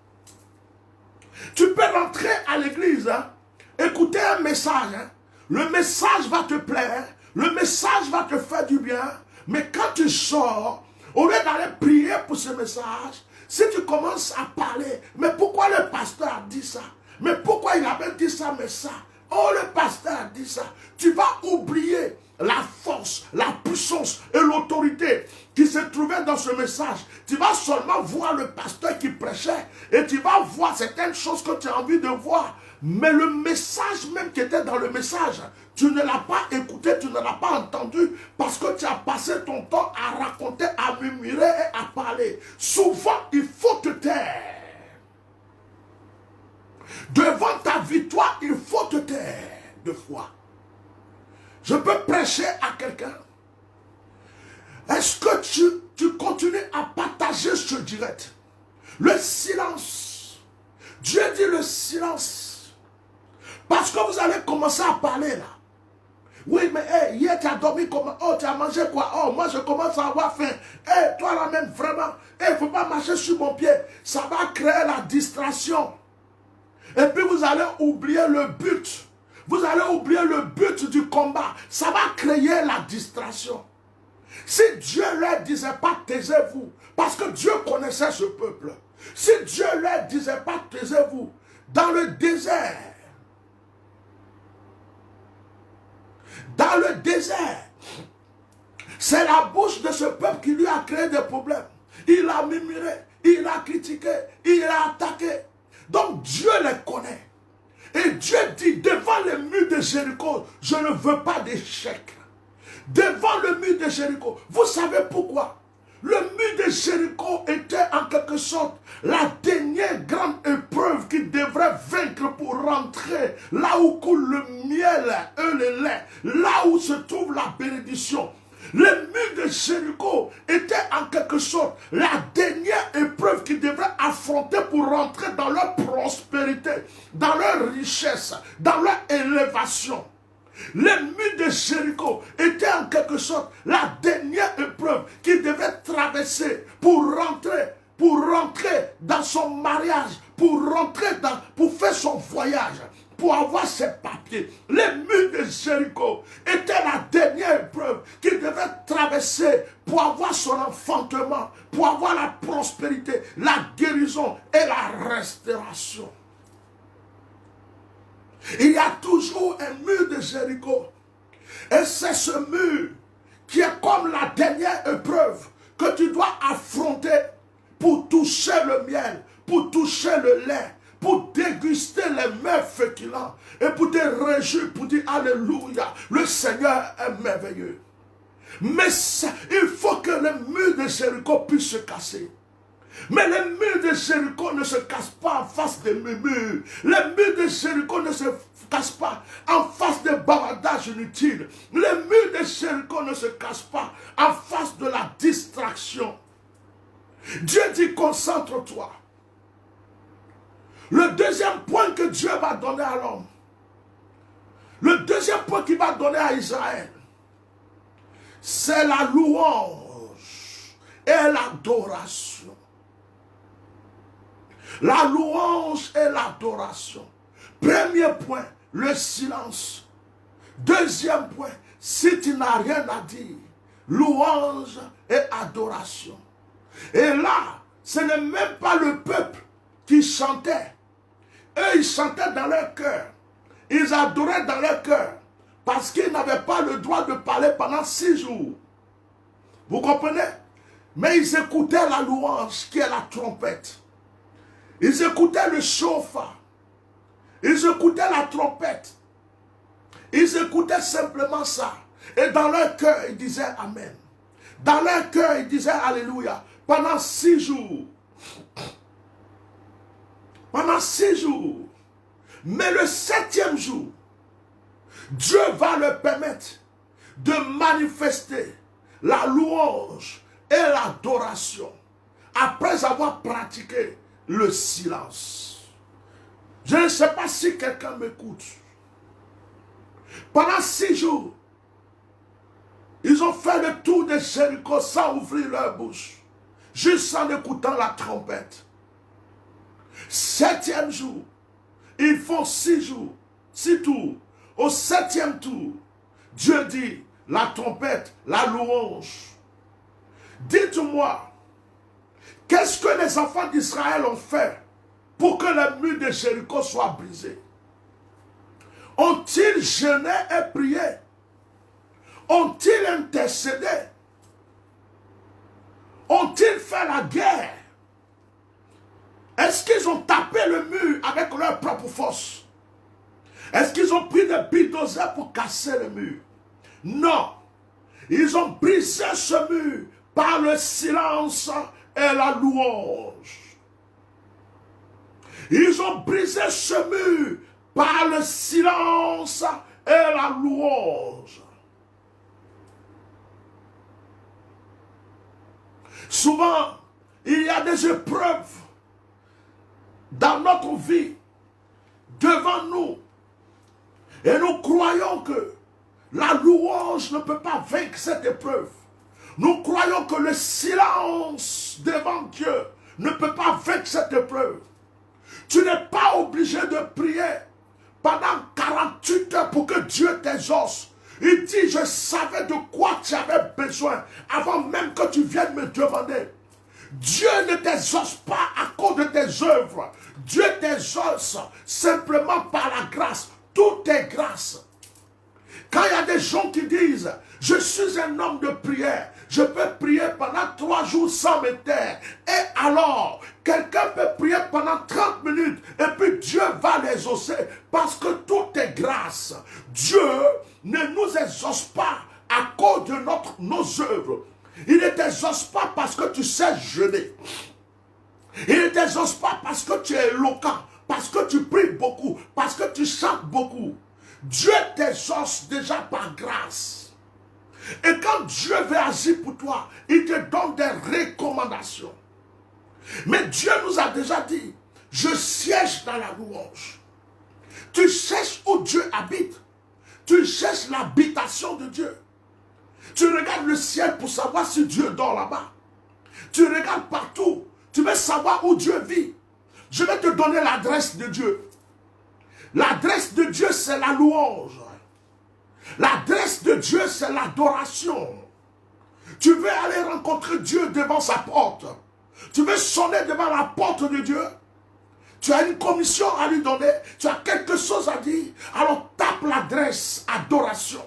Tu peux rentrer à l'église, hein, écouter un message. Hein. Le message va te plaire. Le message va te faire du bien. Mais quand tu sors, au lieu d'aller prier pour ce message, si tu commences à parler, mais pourquoi le pasteur a dit ça? Mais pourquoi il avait dit ça, mais ça? Oh, le pasteur a dit ça. Tu vas oublier la force, la puissance et l'autorité qui se trouvaient dans ce message. Tu vas seulement voir le pasteur qui prêchait et tu vas voir certaines choses que tu as envie de voir. Mais le message même qui était dans le message, tu ne l'as pas écouté, tu ne l'as pas entendu parce que tu as passé ton temps à raconter, à murmurer et à parler. Souvent, il faut te taire. Devant ta victoire, il faut te taire de foi. Je peux prêcher à quelqu'un. Est-ce que tu continues à partager ce direct? Le silence. Dieu dit le silence. Parce que vous allez commencer à parler là. Oui, mais hey, hier tu as dormi comment? Oh, tu as mangé quoi? Oh, moi je commence à avoir faim. Hey, toi là même, vraiment, il ne faut pas marcher sur mon pied. Ça va créer la distraction. Et puis vous allez oublier le but. Vous allez oublier le but du combat. Ça va créer la distraction. Si Dieu ne leur disait pas taisez-vous, parce que Dieu connaissait ce peuple. Si Dieu ne leur disait pas, taisez-vous, dans le désert, c'est la bouche de ce peuple qui lui a créé des problèmes. Il a murmuré, il a critiqué, il a attaqué. Donc Dieu les connaît. Et Dieu dit, devant le mur de Jéricho, je ne veux pas d'échec. Devant le mur de Jéricho, vous savez pourquoi? Le mur de Jéricho était en quelque sorte la dernière grande épreuve qui devrait vaincre pour rentrer là où coule le miel et le lait, là où se trouve la bénédiction. Le mur de Jéricho était en quelque sorte la dernière épreuve qu'ils devraient affronter pour rentrer dans leur prospérité, dans leur richesse, dans leur élévation. Le mur de Jéricho était en quelque sorte la dernière épreuve qu'il devait traverser pour rentrer dans son mariage, pour faire son voyage, pour avoir ses papiers. Le mur de Jéricho était la dernière épreuve qu'il devait traverser pour avoir son enfantement, pour avoir la prospérité, la guérison et la restauration. Il y a toujours un mur de Jéricho. Et c'est ce mur qui est comme la dernière épreuve que tu dois affronter pour toucher le miel, pour toucher le lait, pour déguster les mets féculents et pour te réjouir, pour dire Alléluia, le Seigneur est merveilleux. Mais il faut que le mur de Jéricho puisse se casser. Mais le mur de Jéricho ne se casse pas en face des murs. Le mur de Jéricho ne se casse pas en face des bavardages inutiles. Le mur de Jéricho ne se casse pas en face de la distraction. Dieu dit concentre-toi. Le deuxième point que Dieu va donner à l'homme, le deuxième point qu'il va donner à Israël, c'est la louange et l'adoration. La louange et l'adoration. Premier point, le silence. Deuxième point, si tu n'as rien à dire, louange et adoration. Et là, ce n'est même pas le peuple qui chantait. Eux, ils chantaient dans leur cœur. Ils adoraient dans leur cœur. Parce qu'ils n'avaient pas le droit de parler pendant 6 jours. Vous comprenez? Mais ils écoutaient la louange qui est la trompette. Ils écoutaient le chauffard. Ils écoutaient la trompette. Ils écoutaient simplement ça. Et dans leur cœur, ils disaient Amen. Dans leur cœur, ils disaient Alléluia. Pendant 6 jours. Pendant 6 jours. Mais le 7e jour, Dieu va leur permettre de manifester la louange et l'adoration après avoir pratiqué le silence. Je ne sais pas si quelqu'un m'écoute. Pendant 6 jours, ils ont fait le tour de Jéricho sans ouvrir leur bouche, juste en écoutant la trompette. 7e jour, ils font 6 jours, 6 tours. Au 7e tour, Dieu dit, la trompette, la louange. Dites-moi, qu'est-ce que les enfants d'Israël ont fait pour que le mur de Jéricho soit brisé? Ont-ils jeûné et prié? Ont-ils intercédé? Ont-ils fait la guerre? Est-ce qu'ils ont tapé le mur avec leur propre force? Est-ce qu'ils ont pris des bulldozers pour casser le mur? Non. Ils ont brisé ce mur par le silence et la louange. Ils ont brisé ce mur par le silence et la louange. Souvent, il y a des épreuves dans notre vie devant nous. Et nous croyons que la louange ne peut pas vaincre cette épreuve. Nous croyons que le silence devant Dieu ne peut pas vaincre cette épreuve. Tu n'es pas obligé de prier pendant 48 heures pour que Dieu t'exauce. Il dit, je savais de quoi tu avais besoin avant même que tu viennes me demander. Dieu ne t'exauce pas à cause de tes œuvres. Dieu t'exauce simplement par la grâce. Tout est grâce. Quand il y a des gens qui disent, je suis un homme de prière, je peux prier pendant 3 jours sans me taire. Et alors, quelqu'un peut prier pendant 30 minutes et puis Dieu va l'exaucer parce que tout est grâce. Dieu ne nous exauce pas à cause de nos œuvres. Il ne t'exauce pas parce que tu sais jeûner. Il ne t'exauce pas parce que tu es éloquent, parce que tu pries beaucoup, parce que tu chantes beaucoup. Dieu t'exauce déjà par grâce. Et quand Dieu veut agir pour toi, il te donne des recommandations. Mais Dieu nous a déjà dit, je siège dans la louange. Tu cherches où Dieu habite. Tu cherches l'habitation de Dieu. Tu regardes le ciel pour savoir si Dieu dort là-bas. Tu regardes partout. Tu veux savoir où Dieu vit. Je vais te donner l'adresse de Dieu. L'adresse de Dieu, c'est la louange. L'adresse de Dieu, c'est l'adoration. Tu veux aller rencontrer Dieu devant sa porte. Tu veux sonner devant la porte de Dieu. Tu as une commission à lui donner. Tu as quelque chose à dire. Alors tape l'adresse adoration.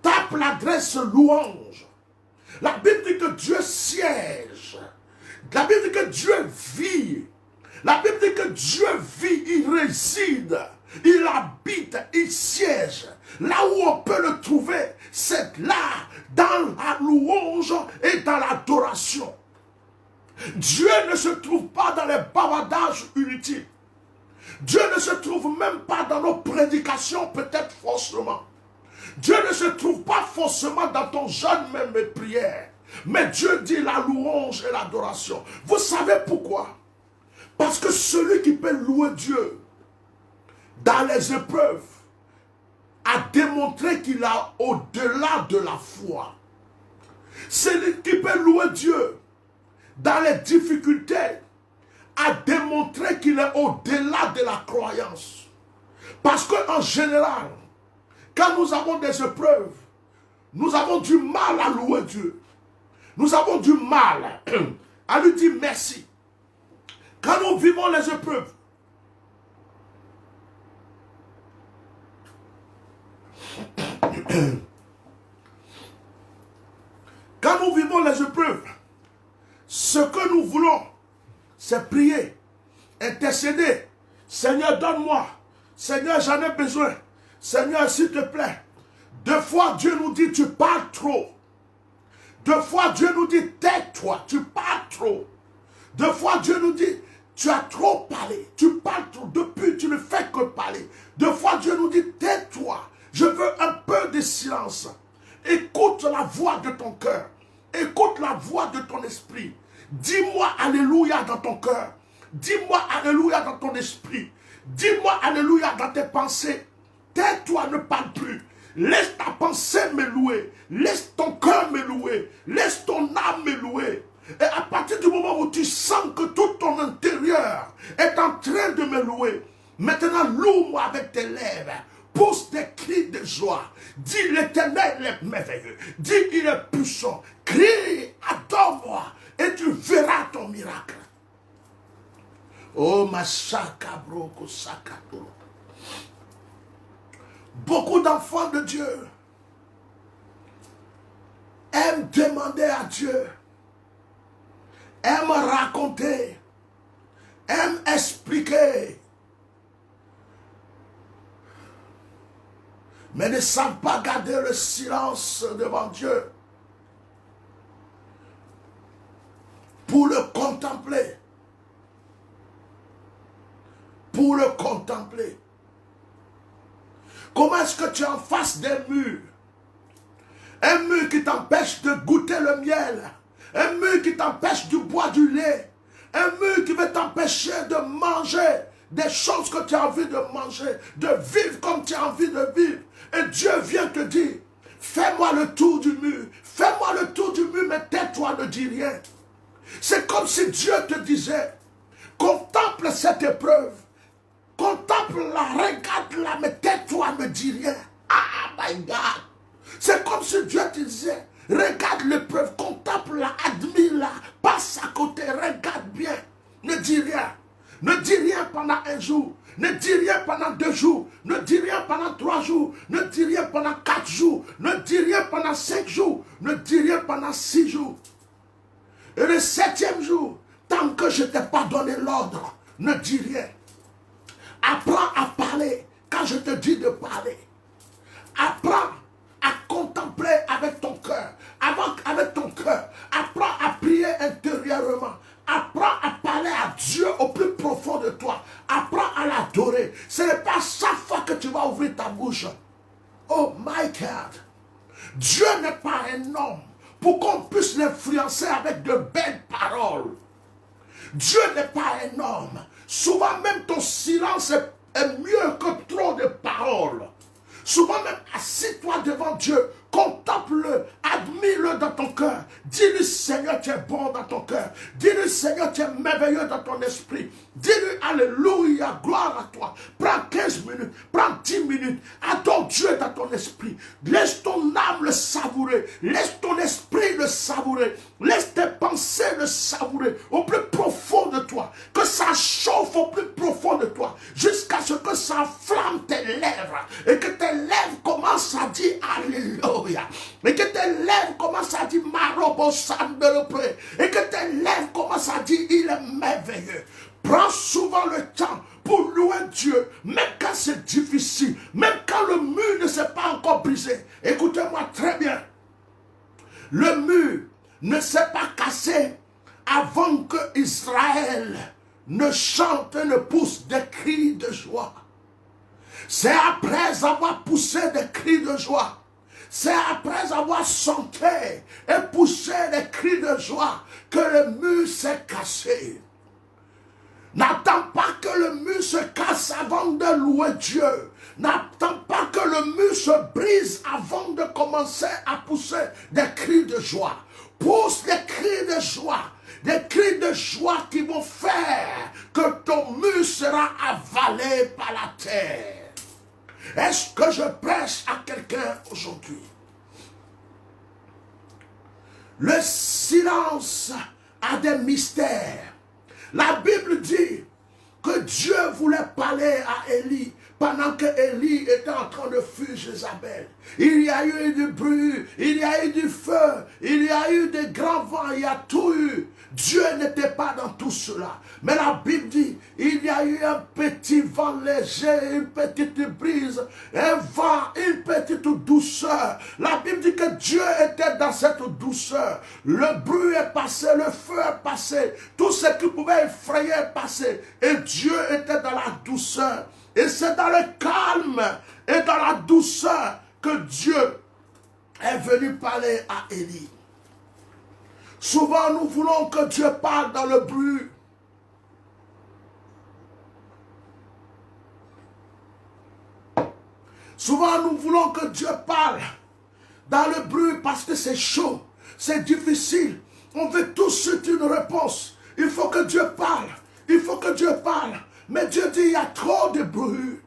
Tape l'adresse louange. La Bible dit que Dieu siège. La Bible dit que Dieu vit. La Bible dit que Dieu vit, il réside, il habite, il siège. Là où on peut le trouver, c'est là, dans la louange et dans l'adoration. Dieu ne se trouve pas dans les bavardages inutiles. Dieu ne se trouve même pas dans nos prédications, peut-être faussement. Dieu ne se trouve pas forcément dans ton jeûne même et prière. Mais Dieu dit la louange et l'adoration. Vous savez pourquoi? Parce que celui qui peut louer Dieu dans les épreuves a démontré qu'il a au-delà de la foi. Celui qui peut louer Dieu dans les difficultés a démontré qu'il est au-delà de la croyance. Parce qu'en général, quand nous avons des épreuves, nous avons du mal à louer Dieu. Nous avons du mal à lui dire merci. Quand nous vivons les épreuves, ce que nous voulons, c'est prier, intercéder. Seigneur, donne-moi. Seigneur, j'en ai besoin. Seigneur, s'il te plaît. 2 fois, Dieu nous dit, tu parles trop. 2 fois, Dieu nous dit, tais-toi, tu parles trop. 2 fois, Dieu nous dit, tu as trop parlé, tu parles trop, depuis tu ne fais que parler. 2 fois Dieu nous dit, tais-toi, je veux un peu de silence. Écoute la voix de ton cœur, écoute la voix de ton esprit. Dis-moi alléluia dans ton cœur, dis-moi alléluia dans ton esprit, dis-moi alléluia dans tes pensées. Tais-toi, ne parle plus. Laisse ta pensée me louer, laisse ton cœur me louer, laisse ton âme me louer. Et à partir du moment où tu sens que tout ton intérieur est en train de me louer, maintenant loue-moi avec tes lèvres, pousse des cris de joie, dis l'Éternel est merveilleux, dis il est puissant, crie, adore-moi et tu verras ton miracle. Oh Mashaka Broko Sakato. Beaucoup d'enfants de Dieu aiment demander à Dieu, aiment raconter, aiment expliquer, mais ne savent pas garder le silence devant Dieu pour le contempler. Pour le contempler. Comment est-ce que tu es en face des murs? Un mur qui t'empêche de goûter le miel. Un mur qui t'empêche de boire du lait. Un mur qui veut t'empêcher de manger des choses que tu as envie de manger. De vivre comme tu as envie de vivre. Et Dieu vient te dire, fais-moi le tour du mur. Fais-moi le tour du mur, mais tais-toi, ne dis rien. C'est comme si Dieu te disait, contemple cette épreuve. Contemple-la, regarde-la, mais tais-toi, ne dis rien. Ah, my God. C'est comme si Dieu te disait, Regarde l'épreuve, contemple-la, admire-la, passe à côté, regarde bien. Ne dis rien. Ne dis rien pendant un jour. Ne dis rien pendant 2 jours. Ne dis rien pendant 3 jours. Ne dis rien pendant 4 jours. Ne dis rien pendant 5 jours. Ne dis rien pendant 6 jours. Et le 7e jour, tant que je ne t'ai pas donné l'ordre, ne dis rien. Apprends à parler quand je te dis de parler. Apprends à contempler avec ton cœur. Avec ton cœur. Apprends à prier intérieurement. Apprends à parler à Dieu au plus profond de toi. Apprends à l'adorer. Ce n'est pas chaque fois que tu vas ouvrir ta bouche. Oh my God. Dieu n'est pas un homme pour qu'on puisse l'influencer avec de belles paroles. Dieu n'est pas un homme. Souvent même ton silence est mieux que trop de paroles. Souvent même, assis-toi devant Dieu, contemple-le, admire-le dans ton cœur. Dis-lui, Seigneur, tu es bon dans ton cœur. Dis-lui, Seigneur, tu es merveilleux dans ton esprit. Dis-lui, alléluia, gloire à toi. Prends 15 minutes, prends 10 minutes. Adore Dieu dans ton esprit. Laisse ton âme le savourer. Laisse ton esprit le savourer. Laisse tes pensées le savourer au plus profond de toi. Que ça chauffe au plus profond de toi. Jusqu'à ce que ça flamme tes lèvres. Et que tes lèvres commencent à dire alléluia. Et que tes lèvres commencent à dire marobo sandelopre. Et que tes lèvres commencent à dire il est merveilleux. Prends souvent le temps pour louer Dieu, même quand c'est difficile, même quand le mur ne s'est pas encore brisé. Écoutez-moi très bien. Le mur ne s'est pas cassé avant que Israël ne chante et ne pousse des cris de joie. C'est après avoir poussé des cris de joie, c'est après avoir chanté et poussé des cris de joie que le mur s'est cassé. N'attends pas que le mur se casse avant de louer Dieu. N'attends pas que le mur se brise avant de commencer à pousser des cris de joie. Pousse des cris de joie. Des cris de joie qui vont faire que ton mur sera avalé par la terre. Est-ce que je prêche à quelqu'un aujourd'hui? Le silence a des mystères. La Bible dit que Dieu voulait parler à Élie pendant que Élie était en train de fuir Jézabel. Il y a eu du bruit, il y a eu du feu, il y a eu des grands vents, il y a tout eu. Dieu n'était pas dans tout cela. Mais la Bible dit, il y a eu un petit vent léger, une petite brise, un vent, une petite douceur. La Bible dit que Dieu était dans cette douceur. Le bruit est passé, le feu est passé, tout ce qui pouvait effrayer est passé. Et Dieu était dans la douceur. Et c'est dans le calme et dans la douceur que Dieu est venu parler à Élie. Souvent, nous voulons que Dieu parle dans le bruit. Souvent, nous voulons que Dieu parle dans le bruit parce que c'est chaud, c'est difficile. On veut tout de suite une réponse. Il faut que Dieu parle. Il faut que Dieu parle. Mais Dieu dit, il y a trop de bruit.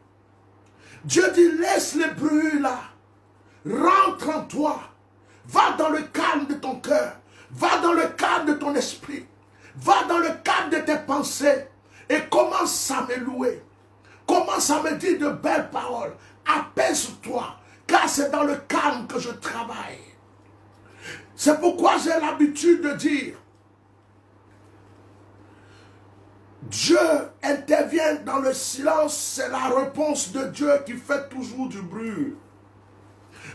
Dieu dit, laisse le bruit là. Rentre en toi. Va dans le calme de ton cœur. Va dans le calme de ton esprit. Va dans le calme de tes pensées. Et commence à me louer. Commence à me dire de belles paroles. Apaise-toi. Car c'est dans le calme que je travaille. C'est pourquoi j'ai l'habitude de dire, Dieu intervient dans le silence, c'est la réponse de Dieu qui fait toujours du bruit.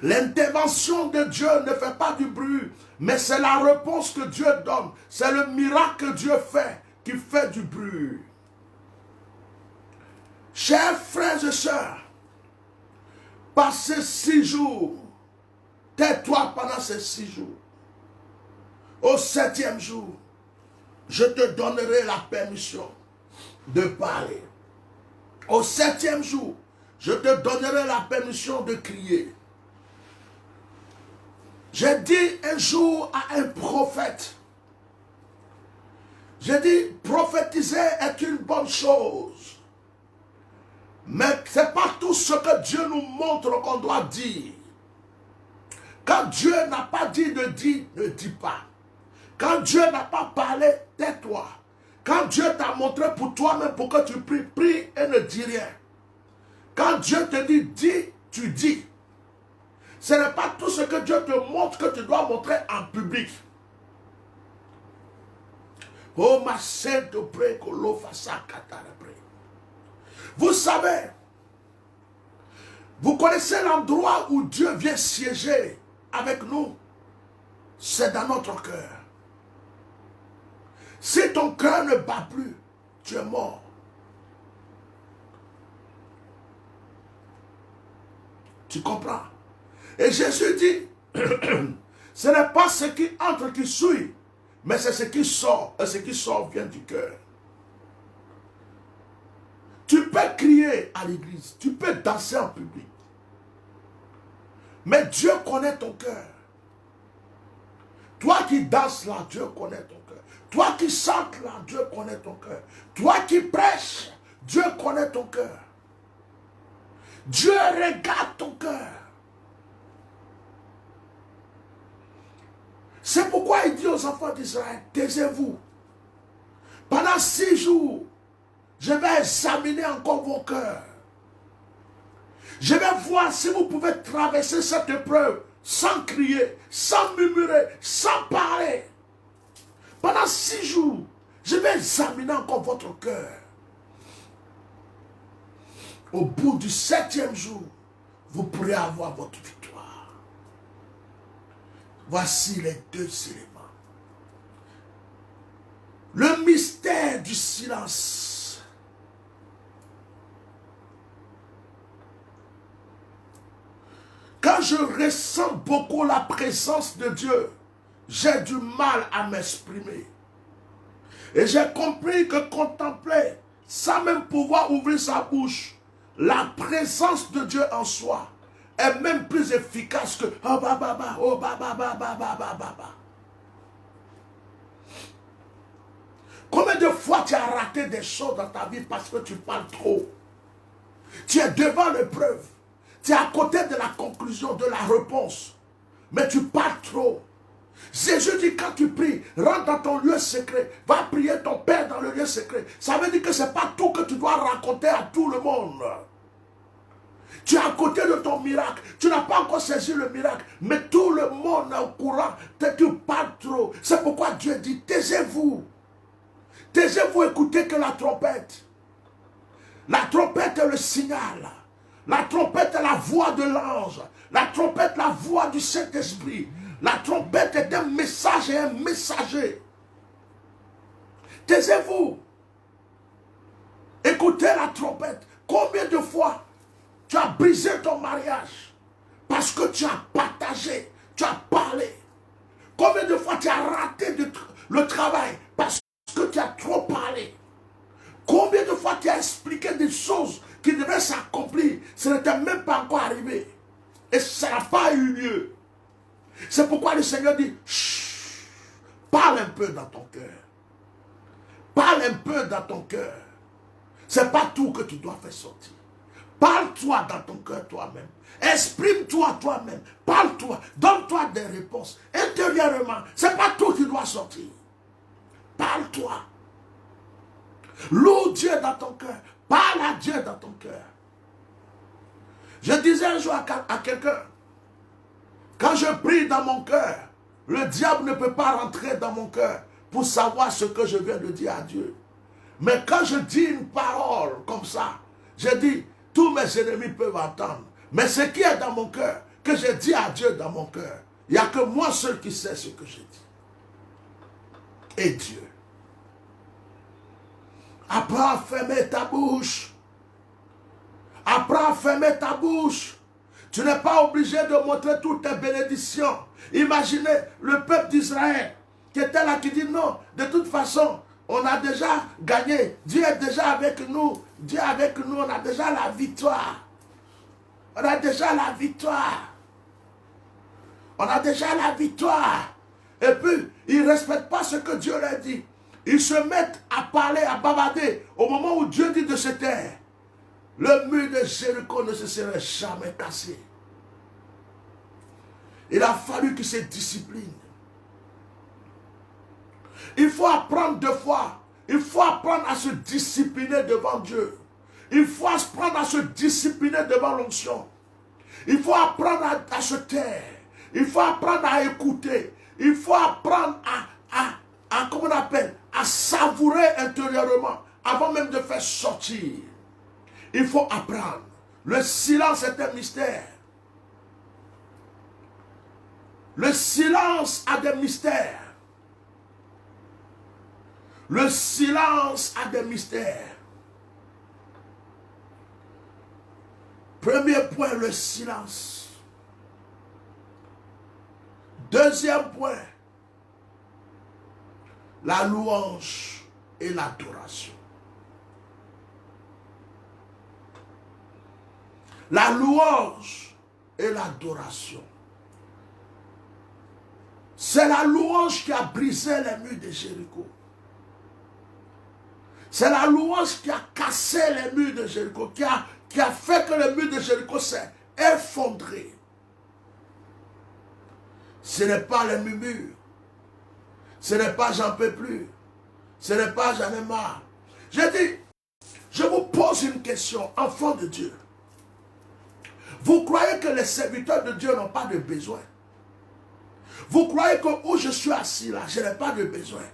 L'intervention de Dieu ne fait pas du bruit, mais c'est la réponse que Dieu donne. C'est le miracle que Dieu fait qui fait du bruit. Chers frères et sœurs, passez 6 jours, tais-toi pendant ces 6 jours. Au 7e jour, je te donnerai la permission de parler. Au 7e jour, je te donnerai la permission de crier. J'ai dit un jour à un prophète, j'ai dit, prophétiser est une bonne chose. Mais ce n'est pas tout ce que Dieu nous montre qu'on doit dire. Quand Dieu n'a pas dit, ne dis pas. Quand Dieu n'a pas parlé, tais-toi. Quand Dieu t'a montré pour toi-même pour que tu pries, prie et ne dis rien. Quand Dieu te dit, dis, tu dis. Ce n'est pas tout ce que Dieu te montre que tu dois montrer en public. Oh ma sainte, prie que l'eau fasse ça. Vous savez, vous connaissez l'endroit où Dieu vient siéger avec nous. C'est dans notre cœur. Si ton cœur ne bat plus, tu es mort. Tu comprends? Et Jésus dit, ce n'est pas ce qui entre qui souille, mais c'est ce qui sort. Et ce qui sort vient du cœur. Tu peux crier à l'église, tu peux danser en public. Mais Dieu connaît ton cœur. Toi qui danses là, Dieu connaît ton cœur. Toi qui chantes là, Dieu connaît ton cœur. Toi qui prêches, Dieu connaît ton cœur. Dieu regarde ton cœur. C'est pourquoi il dit aux enfants d'Israël, taisez-vous. Pendant 6 jours, je vais examiner encore vos cœurs. Je vais voir si vous pouvez traverser cette épreuve sans crier, sans murmurer, sans parler. Pendant 6 jours, je vais examiner encore votre cœur. Au bout du 7e jour, vous pourrez avoir votre victoire. Voici les 2 éléments. Le mystère du silence. Quand je ressens beaucoup la présence de Dieu, j'ai du mal à m'exprimer. Et j'ai compris que contempler, sans même pouvoir ouvrir sa bouche, la présence de Dieu en soi est même plus efficace que oh baba, oh baba, baba, baba, baba. Combien de fois tu as raté des choses dans ta vie parce que tu parles trop? Tu es devant l'épreuve. Tu es à côté de la conclusion, de la réponse. Mais tu parles trop. Jésus dit quand tu pries, rentre dans ton lieu secret. Va prier ton Père dans le lieu secret. Ça veut dire que ce n'est pas tout que tu dois raconter à tout le monde. Tu es à côté de ton miracle. Tu n'as pas encore saisi le miracle. Mais tout le monde est au courant. Tu parles trop. C'est pourquoi Dieu dit, taisez-vous. Taisez-vous, écoutez que la trompette. La trompette est le signal. La trompette est la voix de l'ange. La trompette est la voix du Saint-Esprit. La trompette est un message et un messager. Taisez-vous. Écoutez la trompette. Combien de fois tu as brisé ton mariage parce que tu as partagé, tu as parlé? Combien de fois tu as raté le travail parce que tu as trop parlé? Combien de fois tu as expliqué des choses qui devaient s'accomplir, ce n'était même pas encore arrivé. Et ça n'a pas eu lieu. C'est pourquoi le Seigneur dit, chut, parle un peu dans ton cœur. Parle un peu dans ton cœur. Ce n'est pas tout que tu dois faire sortir. Parle-toi dans ton cœur toi-même. Exprime-toi toi-même. Parle-toi. Donne-toi des réponses. Intérieurement, ce n'est pas tout qui doit sortir. Parle-toi. Loue Dieu dans ton cœur. Parle à Dieu dans ton cœur. Je disais un jour à quelqu'un, quand je prie dans mon cœur, le diable ne peut pas rentrer dans mon cœur pour savoir ce que je viens de dire à Dieu. Mais quand je dis une parole comme ça, je dis, tous mes ennemis peuvent entendre. Mais ce qui est dans mon cœur, que je dis à Dieu dans mon cœur, il n'y a que moi seul qui sais ce que je dis. Et Dieu. Apprends à fermer ta bouche. Apprends à fermer ta bouche. Tu n'es pas obligé de montrer toutes tes bénédictions. Imaginez le peuple d'Israël qui était là, qui dit non, de toute façon, on a déjà gagné. Dieu est déjà avec nous. Dieu est avec nous, on a déjà la victoire. On a déjà la victoire. On a déjà la victoire. Et puis, ils ne respectent pas ce que Dieu leur dit. Ils se mettent à parler, à bavarder. Au moment où Dieu dit de se taire, le mur de Jéricho ne se serait jamais cassé. Il a fallu qu'il se discipline. Il faut apprendre deux fois. Il faut apprendre à se discipliner devant Dieu. Il faut apprendre à se discipliner devant l'onction. Il faut apprendre à se taire. Il faut apprendre à écouter. Il faut apprendre comment on appelle, à savourer intérieurement avant même de faire sortir. Il faut apprendre. Le silence est un mystère. Le silence a des mystères. Le silence a des mystères. Premier point, le silence. Deuxième point, la louange et l'adoration. La louange et l'adoration. C'est la louange qui a brisé les murs de Jéricho. C'est la louange qui a cassé les murs de Jéricho, qui a fait que le mur de Jéricho s'est effondré. Ce n'est pas les murmures. Ce n'est pas j'en peux plus. Ce n'est pas j'en ai marre. J'ai dit, je vous pose une question, enfant de Dieu. Vous croyez que les serviteurs de Dieu n'ont pas de besoin? Vous croyez que où je suis assis là, je n'ai pas de besoin?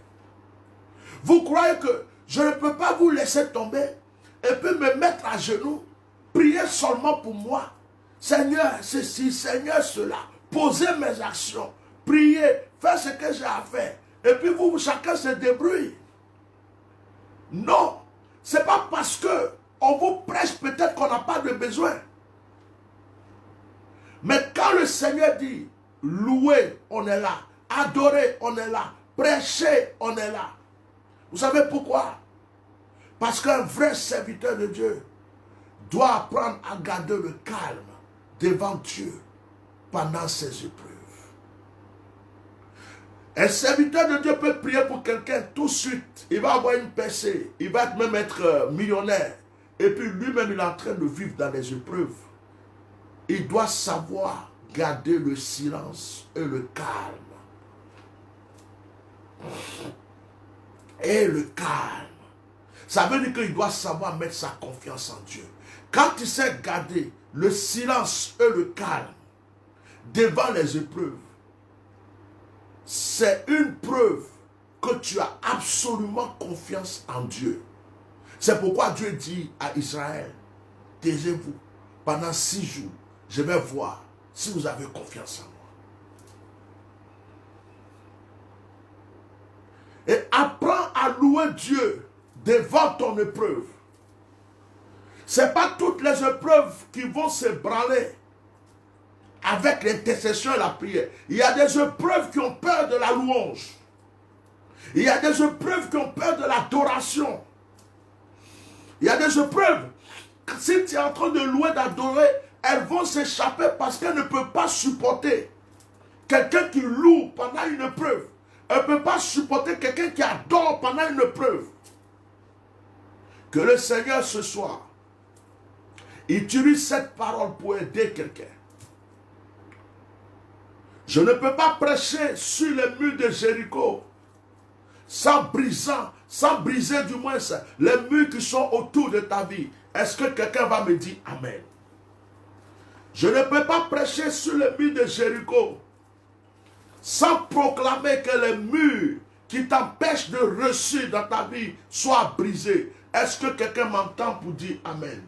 Vous croyez que je ne peux pas vous laisser tomber et puis me mettre à genoux, prier seulement pour moi? Seigneur, ceci, Seigneur, cela. Poser mes actions, prier, faire ce que j'ai à faire. Et puis vous, chacun se débrouille. Non, ce n'est pas parce que on vous prêche peut-être qu'on n'a pas de besoin. Mais quand le Seigneur dit, louer, on est là. Adorer, on est là. Prêcher, on est là. Vous savez pourquoi? Parce qu'un vrai serviteur de Dieu doit apprendre à garder le calme devant Dieu pendant ses épreuves. Un serviteur de Dieu peut prier pour quelqu'un tout de suite. Il va avoir une percée. Il va même être millionnaire. Et puis lui-même, il est en train de vivre dans les épreuves. Il doit savoir garder le silence et le calme. Et le calme. Ça veut dire qu'il doit savoir mettre sa confiance en Dieu. Quand il sait garder le silence et le calme devant les épreuves, c'est une preuve que tu as absolument confiance en Dieu. C'est pourquoi Dieu dit à Israël, taisez-vous pendant 6 jours, je vais voir si vous avez confiance en moi. Et apprends à louer Dieu devant ton épreuve. Ce n'est pas toutes les épreuves qui vont se branler avec l'intercession et la prière. Il y a des épreuves qui ont peur de la louange. Il y a des épreuves qui ont peur de l'adoration. Il y a des épreuves, si tu es en train de louer, d'adorer, elles vont s'échapper parce qu'elles ne peuvent pas supporter quelqu'un qui loue pendant une épreuve. Elle ne peut pas supporter quelqu'un qui adore pendant une épreuve. Que le Seigneur ce soir utilise cette parole pour aider quelqu'un. Je ne peux pas prêcher sur les murs de Jéricho sans briser du moins les murs qui sont autour de ta vie. Est-ce que quelqu'un va me dire Amen? Je ne peux pas prêcher sur les murs de Jéricho sans proclamer que les murs qui t'empêchent de réussir dans ta vie soient brisés. Est-ce que quelqu'un m'entend pour dire Amen?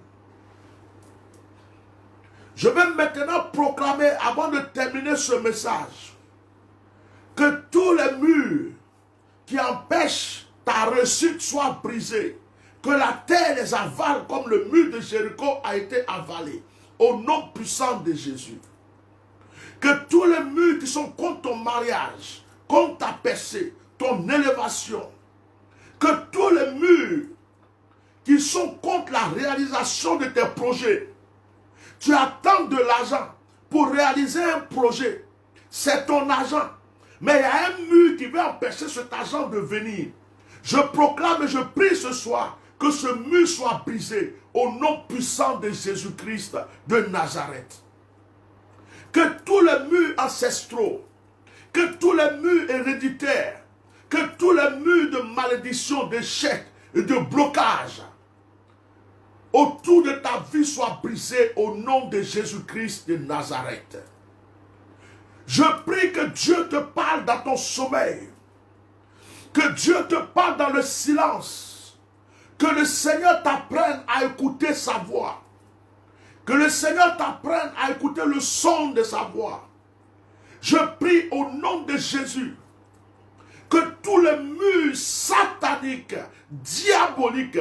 Je vais maintenant proclamer, avant de terminer ce message, que tous les murs qui empêchent ta réussite soient brisés. Que la terre les avale comme le mur de Jéricho a été avalé. Au nom puissant de Jésus. Que tous les murs qui sont contre ton mariage, contre ta percée, ton élévation, que tous les murs qui sont contre la réalisation de tes projets, tu attends de l'argent pour réaliser un projet, c'est ton argent. Mais il y a un mur qui veut empêcher cet argent de venir. Je proclame et je prie ce soir que ce mur soit brisé au nom puissant de Jésus-Christ de Nazareth. Que tous les murs ancestraux, que tous les murs héréditaires, que tous les murs de malédiction, d'échec et de blocage autour de ta vie soient brisés au nom de Jésus-Christ de Nazareth. Je prie que Dieu te parle dans ton sommeil, que Dieu te parle dans le silence, que le Seigneur t'apprenne à écouter sa voix, que le Seigneur t'apprenne à écouter le son de sa voix. Je prie au nom de Jésus que tous les murs sataniques, diaboliques,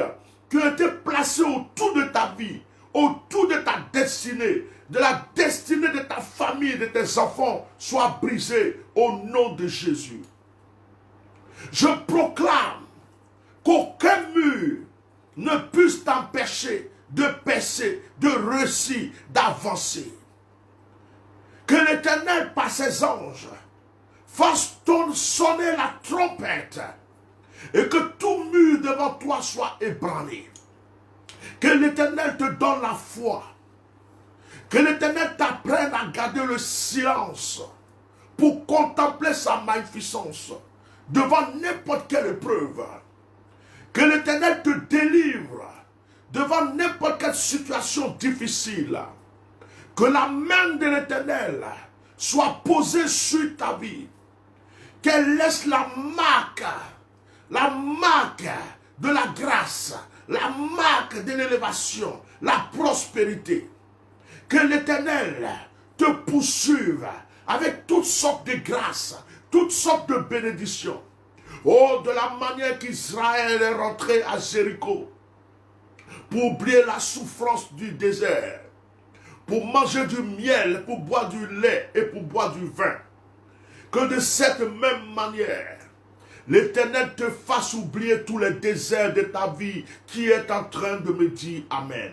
qui ont été placés autour de ta vie, autour de ta destinée, de la destinée de ta famille, de tes enfants, soient brisés au nom de Jésus. Je proclame qu'aucun mur ne puisse t'empêcher de percer, de réussir, d'avancer. Que l'Éternel, par ses anges, fasse sonner la trompette et que tout mur devant toi soit ébranlé. Que l'Éternel te donne la foi. Que l'Éternel t'apprenne à garder le silence pour contempler sa magnificence devant n'importe quelle épreuve. Que l'Éternel te délivre devant n'importe quelle situation difficile. Que la main de l'Éternel soit posée sur ta vie. Qu'elle laisse la marque de la grâce, la marque de l'élévation, la prospérité. Que l'Éternel te poursuive avec toutes sortes de grâces, toutes sortes de bénédictions. Oh, de la manière qu'Israël est rentré à Jéricho pour oublier la souffrance du désert, pour manger du miel, pour boire du lait et pour boire du vin. Que de cette même manière, l'Éternel te fasse oublier tous les déserts de ta vie qui est en train de me dire Amen.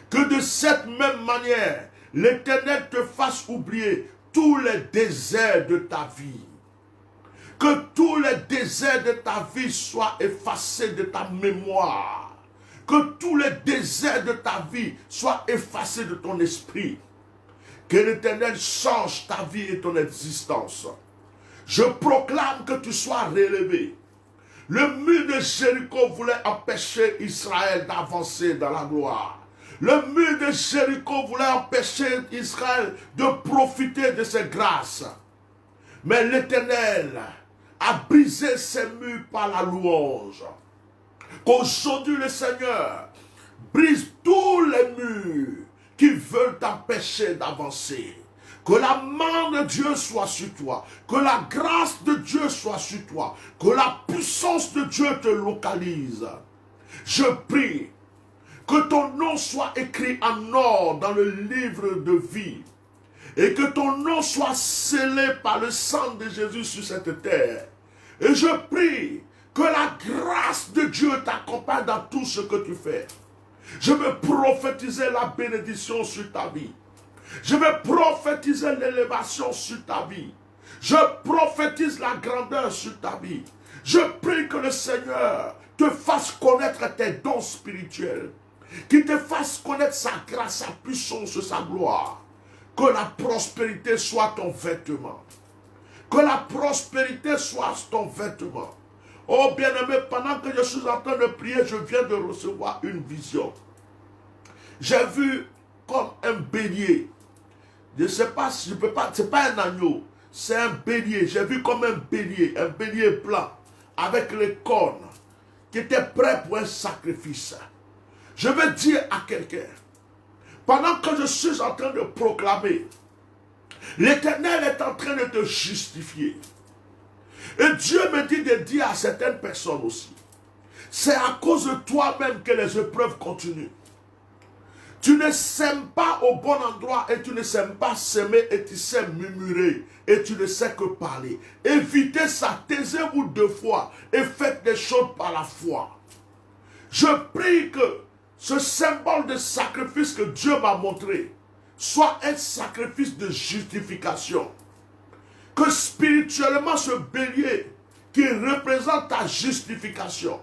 Que de cette même manière, l'Éternel te fasse oublier tous les déserts de ta vie. Que tous les déserts de ta vie soient effacés de ta mémoire. Que tous les déserts de ta vie soient effacés de ton esprit. Que l'Éternel change ta vie et ton existence. Je proclame que tu sois relevé. Le mur de Jéricho voulait empêcher Israël d'avancer dans la gloire. Le mur de Jéricho voulait empêcher Israël de profiter de ses grâces. Mais l'Éternel a brisé ces murs par la louange. Qu'aujourd'hui le Seigneur brise tous les murs qui veulent t'empêcher d'avancer. Que la main de Dieu soit sur toi. Que la grâce de Dieu soit sur toi. Que la puissance de Dieu te localise. Je prie que ton nom soit écrit en or dans le livre de vie. Et que ton nom soit scellé par le sang de Jésus sur cette terre. Et je prie que la grâce de Dieu t'accompagne dans tout ce que tu fais. Je veux prophétiser la bénédiction sur ta vie. Je vais prophétiser l'élévation sur ta vie. Je prophétise la grandeur sur ta vie. Je prie que le Seigneur te fasse connaître tes dons spirituels. Qu'il te fasse connaître sa grâce, sa puissance, sa gloire. Que la prospérité soit ton vêtement. Que la prospérité soit ton vêtement. Oh bien-aimé, pendant que je suis en train de prier, je viens de recevoir une vision. J'ai vu comme un bélier. Je ne sais pas si je peux pas, c'est pas un agneau, c'est un bélier. J'ai vu comme un bélier blanc, avec les cornes, qui était prêt pour un sacrifice. Je veux dire à quelqu'un, pendant que je suis en train de proclamer, l'Éternel est en train de te justifier. Et Dieu me dit de dire à certaines personnes aussi, c'est à cause de toi-même que les épreuves continuent. Tu ne sèmes pas au bon endroit et tu ne sèmes pas semer et tu sais murmurer et tu ne sais que parler. Évitez ça, taisez-vous 2 fois et faites des choses par la foi. Je prie que ce symbole de sacrifice que Dieu m'a montré soit un sacrifice de justification. Que spirituellement ce bélier qui représente ta justification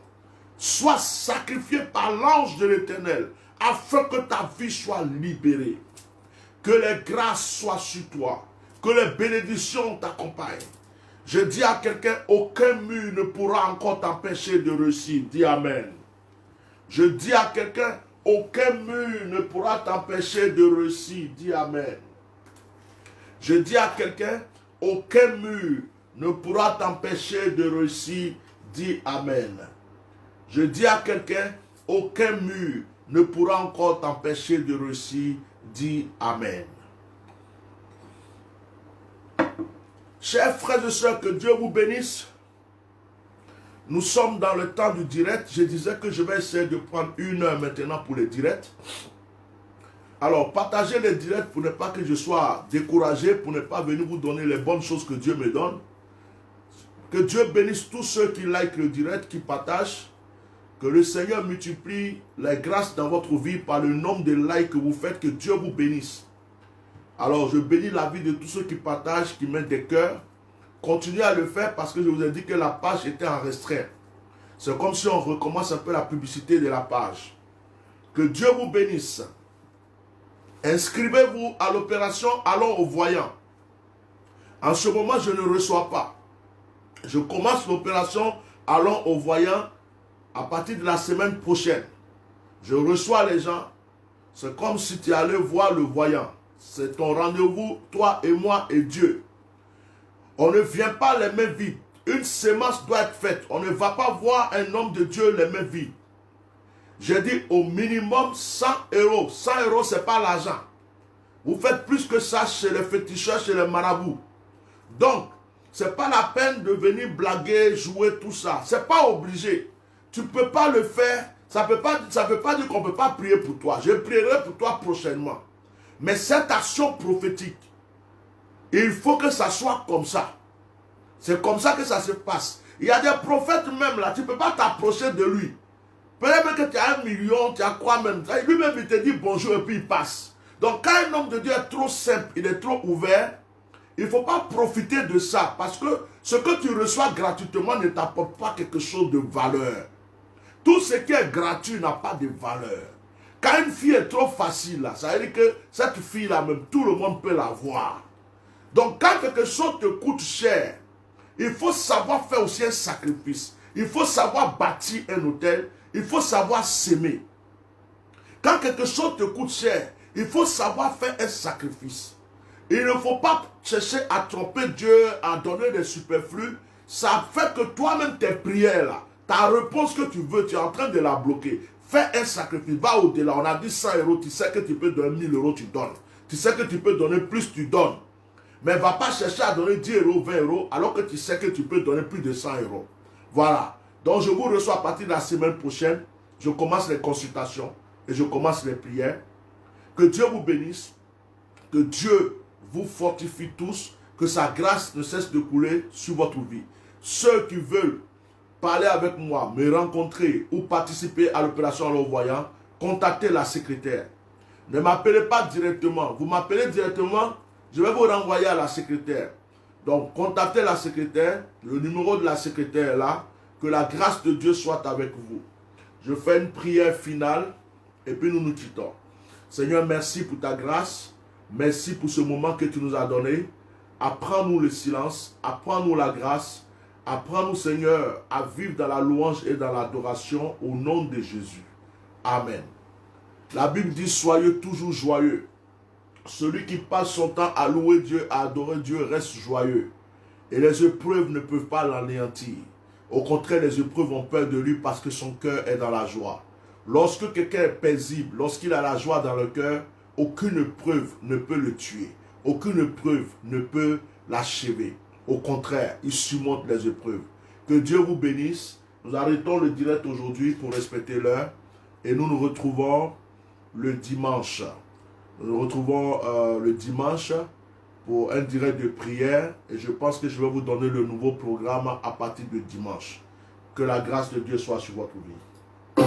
soit sacrifié par l'ange de l'Éternel afin que ta vie soit libérée. Que les grâces soient sur toi. Que les bénédictions t'accompagnent. Je dis à quelqu'un, aucun mur ne pourra encore t'empêcher de réussir. Dis Amen. Je dis à quelqu'un, aucun mur ne pourra t'empêcher de réussir. Dis Amen. Je dis à quelqu'un, aucun mur ne pourra t'empêcher de réussir. Dis Amen. Je dis à quelqu'un, aucun mur ne pourra encore t'empêcher de réussir. Dis Amen. Chers frères et sœurs, que Dieu vous bénisse. Nous sommes dans le temps du direct. Je disais que je vais essayer de prendre 1 heure maintenant pour les directs. Alors, partagez les directs pour ne pas que je sois découragé, pour ne pas venir vous donner les bonnes choses que Dieu me donne. Que Dieu bénisse tous ceux qui like le direct, qui partagent. Que le Seigneur multiplie les grâces dans votre vie par le nombre de likes que vous faites. Que Dieu vous bénisse. Alors, je bénis la vie de tous ceux qui partagent, qui mettent des cœurs. Continuez à le faire parce que je vous ai dit que la page était en restreint. C'est comme si on recommence un peu la publicité de la page. Que Dieu vous bénisse. Inscrivez-vous à l'opération Allons au voyant. En ce moment, je ne reçois pas. Je commence l'opération Allons au voyant à partir de la semaine prochaine. Je reçois les gens. C'est comme si tu allais voir le voyant. C'est ton rendez-vous, toi et moi et Dieu. On ne vient pas les mains vides. Une sémence doit être faite. On ne va pas voir un homme de Dieu les mains vides. J'ai dit au minimum 100 euros. 100 euros, ce n'est pas l'argent. Vous faites plus que ça chez les féticheurs, chez les marabouts. Donc, ce n'est pas la peine de venir blaguer, jouer, tout ça. Ce n'est pas obligé. Tu ne peux pas le faire. Ça ne veut pas dire qu'on ne peut pas prier pour toi. Je prierai pour toi prochainement. Mais cette action prophétique, il faut que ça soit comme ça. C'est comme ça que ça se passe. Il y a des prophètes même là, tu ne peux pas t'approcher de lui. Peut-être que tu as 1 million, tu as quoi même. Lui-même, il te dit bonjour et puis il passe. Donc quand un homme de Dieu est trop simple, il est trop ouvert, il ne faut pas profiter de ça. Parce que ce que tu reçois gratuitement ne t'apporte pas quelque chose de valeur. Tout ce qui est gratuit n'a pas de valeur. Quand une fille est trop facile, là, ça veut dire que cette fille-là, même tout le monde peut la voir. Donc quand quelque chose te coûte cher, il faut savoir faire aussi un sacrifice. Il faut savoir bâtir un hôtel. Il faut savoir s'aimer. Quand quelque chose te coûte cher, il faut savoir faire un sacrifice. Il ne faut pas chercher à tromper Dieu, à donner des superflus. Ça fait que toi-même, tes prières, là, ta réponse que tu veux, tu es en train de la bloquer. Fais un sacrifice, va au-delà. On a dit 100 euros, tu sais que tu peux donner 1000 euros, tu donnes. Tu sais que tu peux donner plus, tu donnes. Mais ne va pas chercher à donner 10 euros, 20 euros, alors que tu sais que tu peux donner plus de 100 euros. Voilà. Donc je vous reçois à partir de la semaine prochaine. Je commence les consultations et je commence les prières. Que Dieu vous bénisse. Que Dieu vous fortifie tous. Que sa grâce ne cesse de couler sur votre vie. Ceux qui veulent parler avec moi, me rencontrer ou participer à l'opération Allons au voyant, contactez la secrétaire. Ne m'appelez pas directement. Vous m'appelez directement, je vais vous renvoyer à la secrétaire. Donc, contactez la secrétaire. Le numéro de la secrétaire est là. Que la grâce de Dieu soit avec vous. Je fais une prière finale et puis nous nous quittons. Seigneur, merci pour ta grâce. Merci pour ce moment que tu nous as donné. Apprends-nous le silence. Apprends-nous la grâce. Apprends-nous, Seigneur, à vivre dans la louange et dans l'adoration au nom de Jésus. Amen. La Bible dit, soyez toujours joyeux. Celui qui passe son temps à louer Dieu, à adorer Dieu, reste joyeux. Et les épreuves ne peuvent pas l'anéantir. Au contraire, les épreuves ont peur de lui parce que son cœur est dans la joie. Lorsque quelqu'un est paisible, lorsqu'il a la joie dans le cœur, aucune épreuve ne peut le tuer. Aucune épreuve ne peut l'achever. Au contraire, il surmonte les épreuves. Que Dieu vous bénisse. Nous arrêtons le direct aujourd'hui pour respecter l'heure. Et nous nous retrouvons le dimanche. Nous nous retrouvons le dimanche pour un direct de prière. Et je pense que je vais vous donner le nouveau programme à partir de dimanche. Que la grâce de Dieu soit sur votre vie.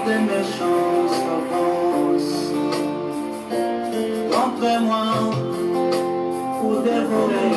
des méchants s'avancent contre moi pour dévorer